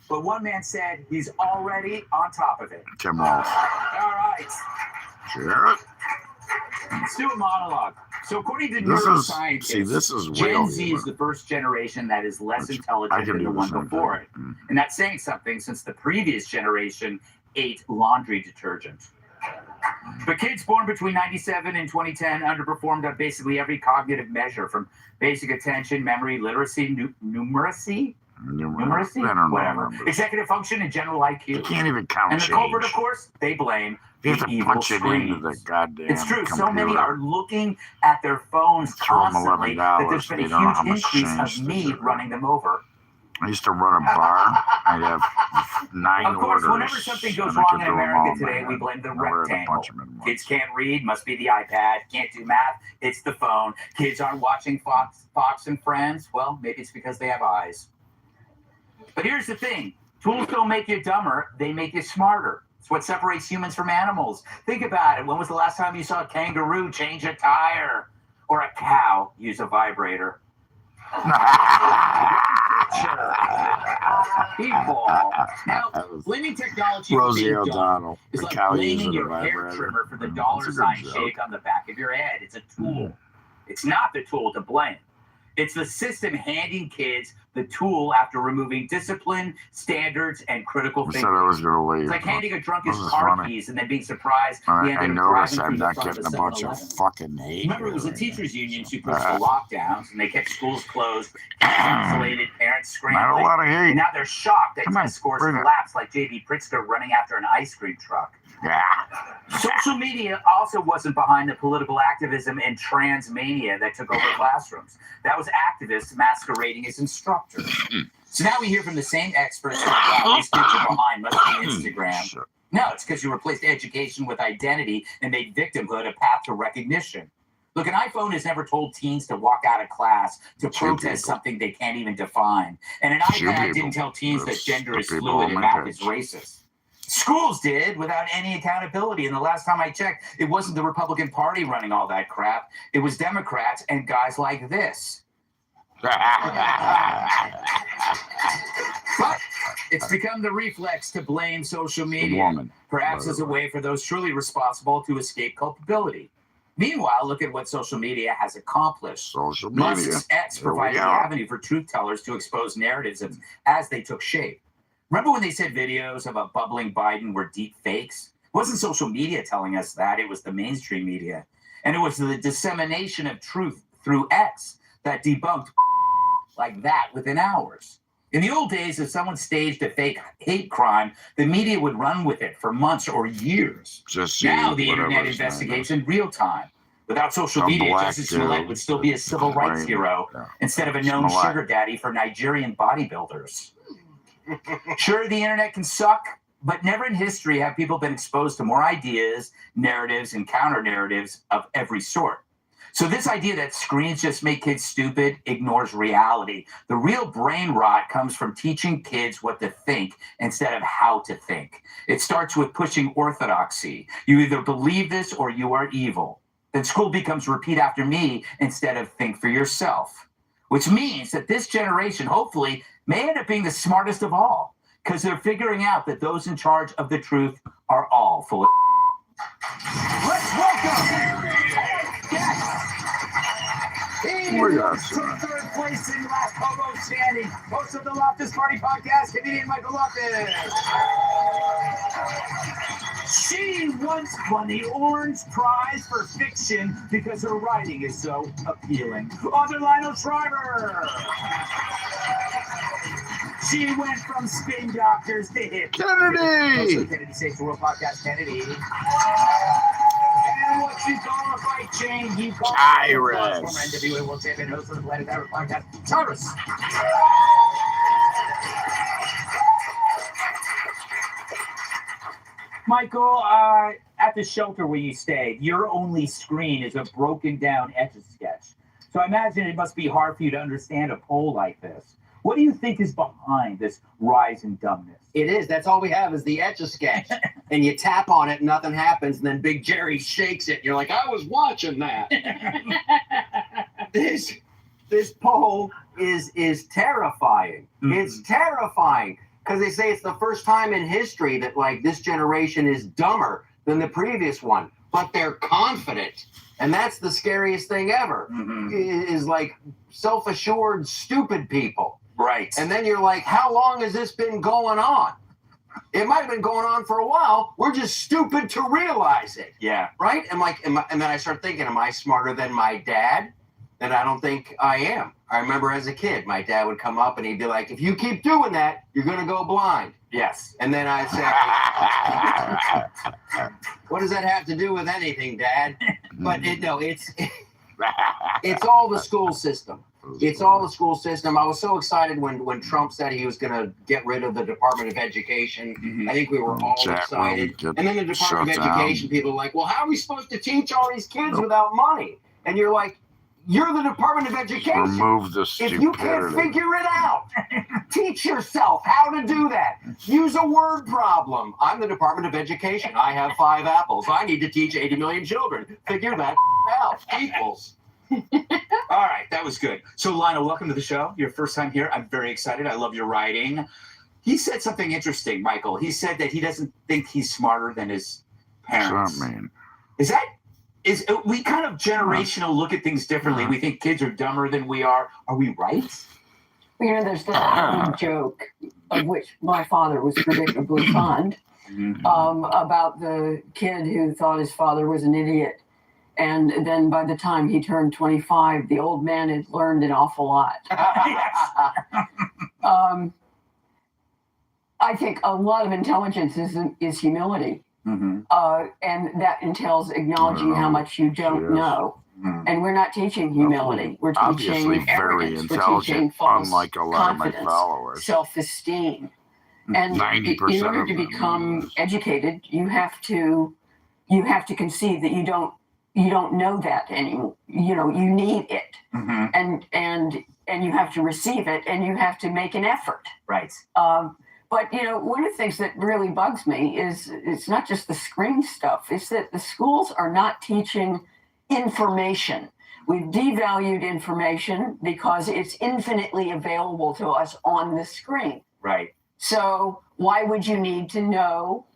But one man said he's already on top of it. Come on. All right. Sure. Let's do a monologue. So according to neuroscientists, this is Gen Z is the first generation that is less intelligent than the one before it. And that's saying something since the previous generation ate laundry detergent. But kids born between 1997 and 2010 underperformed on basically every cognitive measure, from basic attention, memory, literacy, numeracy. numeracy, They don't know whatever. numbers. Executive function and general IQ. You can't even count And the change. culprit, of course, they blame You the have to evil punch it into the screens. goddamn It's true. computer. So many are looking at their phones Throw 'em constantly that there's $11. been They a don't know how huge much increase change of they me do. running them over. I used to run a bar. I'd have 9 Of course, orders. whenever something goes and I wrong could in do 'em all America in my today, we head. blame the I had to rectangle. punch 'em in once. Kids can't read, must be the iPad. Can't do math, it's the phone. Kids aren't watching Fox and Friends. Well, maybe it's because they have eyes. But here's the thing. Tools don't make you dumber, they make you smarter. It's what separates humans from animals. Think about it. When was the last time you saw a kangaroo change a tire? Or a cow use a vibrator? People. Now, blaming technology for Rosie being dumb O'Donnell. is The like cow blaming using a your hair vibrator. trimmer for the That's dollar a good sign joke. shake on the back of your head. It's a tool. It's not the tool to blame. It's the system handing kids the tool after removing discipline, standards, and critical I said thinking. I was going to leave. It's like handing a drunk his This is car funny. keys and then being surprised he I ended up noticed driving I'm through the not front of getting a a bunch of 7-Eleven. fucking hate. Remember, it was the here. teachers' unions who pushed the lockdowns, and they kept schools closed, isolated, parents Not a scrambling. lot of And hate. now they're shocked that Come on, test scores bring it. collapsed like J.B. Pritzker running after an ice cream truck. Yeah. Social media also wasn't behind the political activism and transmania that took over classrooms. That was activists masquerading as instructors. So now we hear from the same experts that wow, these kids are behind, must be Instagram. Shit. No, it's because you replaced education with identity and made victimhood a path to recognition. Look, an iPhone has never told teens to walk out of class to protest something they can't even define. And an Few iPad people. didn't tell teens that That's gender the is people fluid on and my math is page. racist. Schools did without any accountability. And the last time I checked, it wasn't the Republican Party running all that crap. It was Democrats and guys like this. But it's become the reflex to blame social media, Woman. perhaps as a way for those truly responsible to escape culpability. Meanwhile, look at what social media has accomplished. Social media. Musk's X Here we provided the are. avenue for truth tellers to expose narratives as they took shape. Remember when they said videos of a bubbling Biden were deep fakes? It wasn't social media telling us that, it was the mainstream media. And it was the dissemination of truth through X that debunked like that within hours. In the old days, if someone staged a fake hate crime, the media would run with it for months or years. Just see Now the whatever internet his name investigates in real time. Without social A media, black Justice Smollett dude would still be a civil rights right. hero Yeah. instead of a known Smollett. sugar daddy for Nigerian bodybuilders. Sure, the internet can suck, but never in history have people been exposed to more ideas, narratives, and counter-narratives of every sort. So this idea that screens just make kids stupid ignores reality. The real brain rot comes from teaching kids what to think instead of how to think. It starts with pushing orthodoxy. You either believe this or you are evil. Then school becomes repeat after me instead of think for yourself, which means that this generation hopefully may end up being the smartest of all because they're figuring out that those in charge of the truth are all full of Let's welcome We got some. third place in last hobo standing, host of the Loftus Party podcast, comedian Michael Loftus. She once won the Orange Prize for fiction because her writing is so appealing. Author Lionel Shriver. She went from spin doctors to hip. Kennedy! Also, Kennedy Saves the World podcast, Kennedy. And what you call a fight chain, you call Tyrus. former NWA World Champion, host of the Planet Power podcast, Tyrus. Michael, at the shelter where you stayed, your only screen is a broken down Etch-a-Sketch. So I imagine it must be hard for you to understand a poll like this. What do you think is behind this rise in dumbness? It is. That's all we have is the Etch-a-Sketch. And you tap on it and nothing happens. And then Big Jerry shakes it. And you're like, I was watching that. This poll is terrifying. Mm-hmm. It's terrifying. Because they say it's the first time in history that, like, this generation is dumber than the previous one. But they're confident. And that's the scariest thing ever. Mm-hmm. Is like self-assured, stupid people. Right. And then you're like, how long has this been going on? It might have been going on for a while. We're just stupid to realize it. Yeah. Right? And then I start thinking, am I smarter than my dad? And I don't think I am. I remember as a kid, my dad would come up and he'd be like, if you keep doing that, you're going to go blind. Yes. And then I'd say, what does that have to do with anything, Dad? But it's all the school system. It's all the school system. I was so excited when Trump said he was going to get rid of the Department of Education. I think we were all excited. And then the Department of Education people were like, well, how are we supposed to teach all these kids without money? And you're like, you're the Department of Education. Remove the stupidity. If you can't figure it out, teach yourself how to do that. Use a word problem. I'm the Department of Education. I have 5 apples. I need to teach 80 million children. Figure that out. Equals. All right, that was good. So, Lionel, welcome to the show. Your first time here. I'm very excited. I love your writing. He said something interesting, Michael. He said that he doesn't think he's smarter than his parents. What's that mean? Is we kind of generational look at things differently. We think kids are dumber than we are. Are we right? You know, there's that joke of which my father was predictably fond about the kid who thought his father was an idiot. And then by the time he turned 25, the old man had learned an awful lot. I think a lot of intelligence is humility. And that entails acknowledging how much you don't know. And we're not teaching humility. We're teaching arrogance. We're teaching false unlike a lot of my followers. Self-esteem. And in order to become educated, you have to concede that you don't know that anymore. You know, you need it, and you have to receive it, and you have to make an effort. Right. But, you know, one of the things that really bugs me is it's not just the screen stuff. It's that the schools are not teaching information. We've devalued information because it's infinitely available to us on the screen. Right. So why would you need to know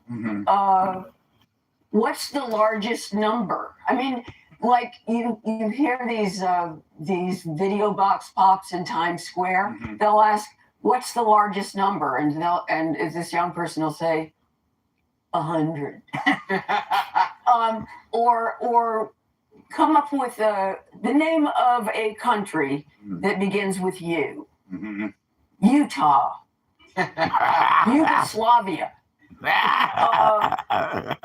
what's the largest number? I mean, like you hear these video box pops in Times Square. They'll ask, what's the largest number? And this young person will say, 100. Or come up with the name of a country that begins with U. Utah. Yugoslavia.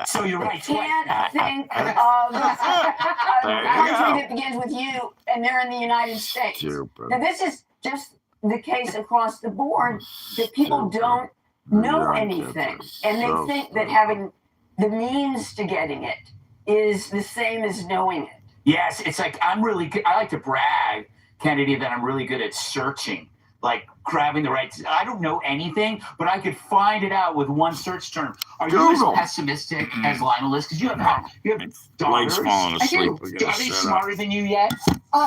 So you're right. I can't think of a country that begins with U, and they're in the United States. Now, this is just the case across the board that people don't know anything, and they think that having the means to getting it is the same as knowing it. Yes, it's like I like to brag, Kennedy, that I'm really good at searching, like grabbing the right. I don't know anything, but I could find it out with one search term. Are you as pessimistic as Lionel is? Because you have daughters. Falling asleep. Are they smarter than you yet?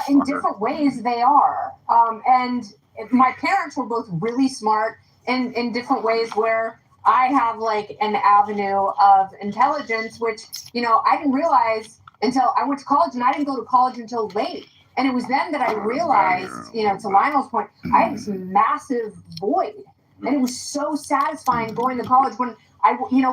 In different ways, they are. And my parents were both really smart in different ways where I have like an avenue of intelligence, which, you know, I didn't realize until I went to college, and I didn't go to college until late. And it was then that I realized, you know, to Lionel's point, I had this massive void. And it was so satisfying going to college when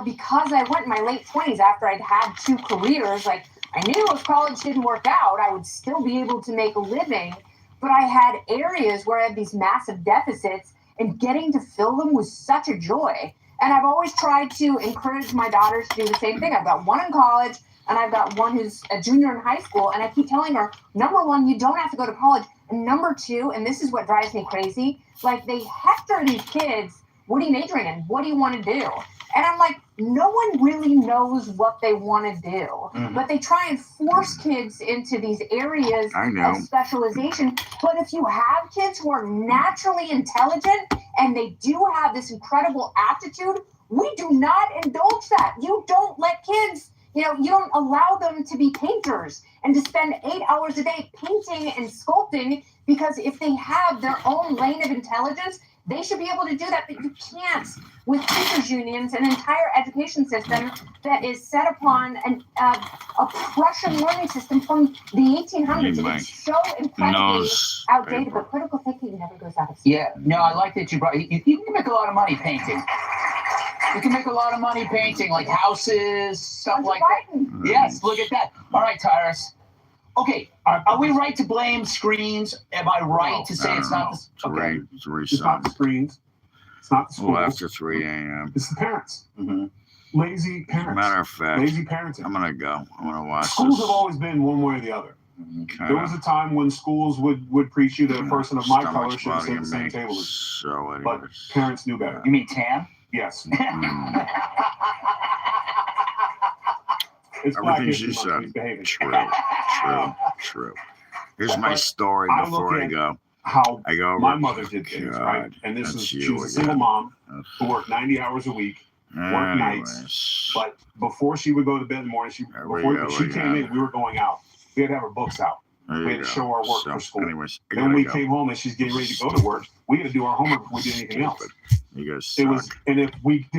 because I went in my late 20s after I'd had 2 careers, like I knew if college didn't work out, I would still be able to make a living. But I had areas where I had these massive deficits, and getting to fill them was such a joy. And I've always tried to encourage my daughters to do the same thing. I've got one in college, and I've got one who's a junior in high school. And I keep telling her, number 1, you don't have to go to college. And number 2, and this is what drives me crazy, like they hector these kids, what are you majoring in? What do you want to do? And I'm like, no one really knows what they want to do. But they try and force kids into these areas of specialization. But if you have kids who are naturally intelligent and they do have this incredible aptitude, we do not indulge that. You don't let kids, you don't allow them to be painters and to spend 8 hours a day painting and sculpting, because if they have their own lane of intelligence, they should be able to do that. But you can't with teachers unions, an entire education system that is set upon a Prussian learning system from the 1800s. It's so incredibly outdated, but critical thinking never goes out of style. Yeah, no, I like that you brought. You can make a lot of money painting. You can make a lot of money painting, like houses, stuff like that. Yes, look at that. All right, Tyrus. Okay, are we right to blame screens? Am I right to say it's not the okay? It's not the screens. It's not the schools. Well, after 3 a.m. It's the parents. Mm-hmm. Lazy parents. Matter of fact, lazy parenting. I'm gonna go. I'm gonna watch Schools this. have always been one way or the other. Kinda, There was a time when schools would preach you that a person of my color stomach's should sit at the same bothering table me. as you. So anyways. But parents knew better. You mean tan? Yes. Mm. It's Black Everything History she Month, said. he's behaving. True. Here's my story I before look I at go. how I go over. my mother did things, right? God, And this that's is she you was a again. single mom who worked 90 hours a week, worked nights. Anyways. But before she would go to bed in the morning, There we before go she came again. in, we were going out. We had to have our books out. There We you had to go. show our work So, for school. anyways, I Then gotta we go. came home and she's getting ready to go to work. We had to do our homework before we did anything else. You guys It suck. was, and if we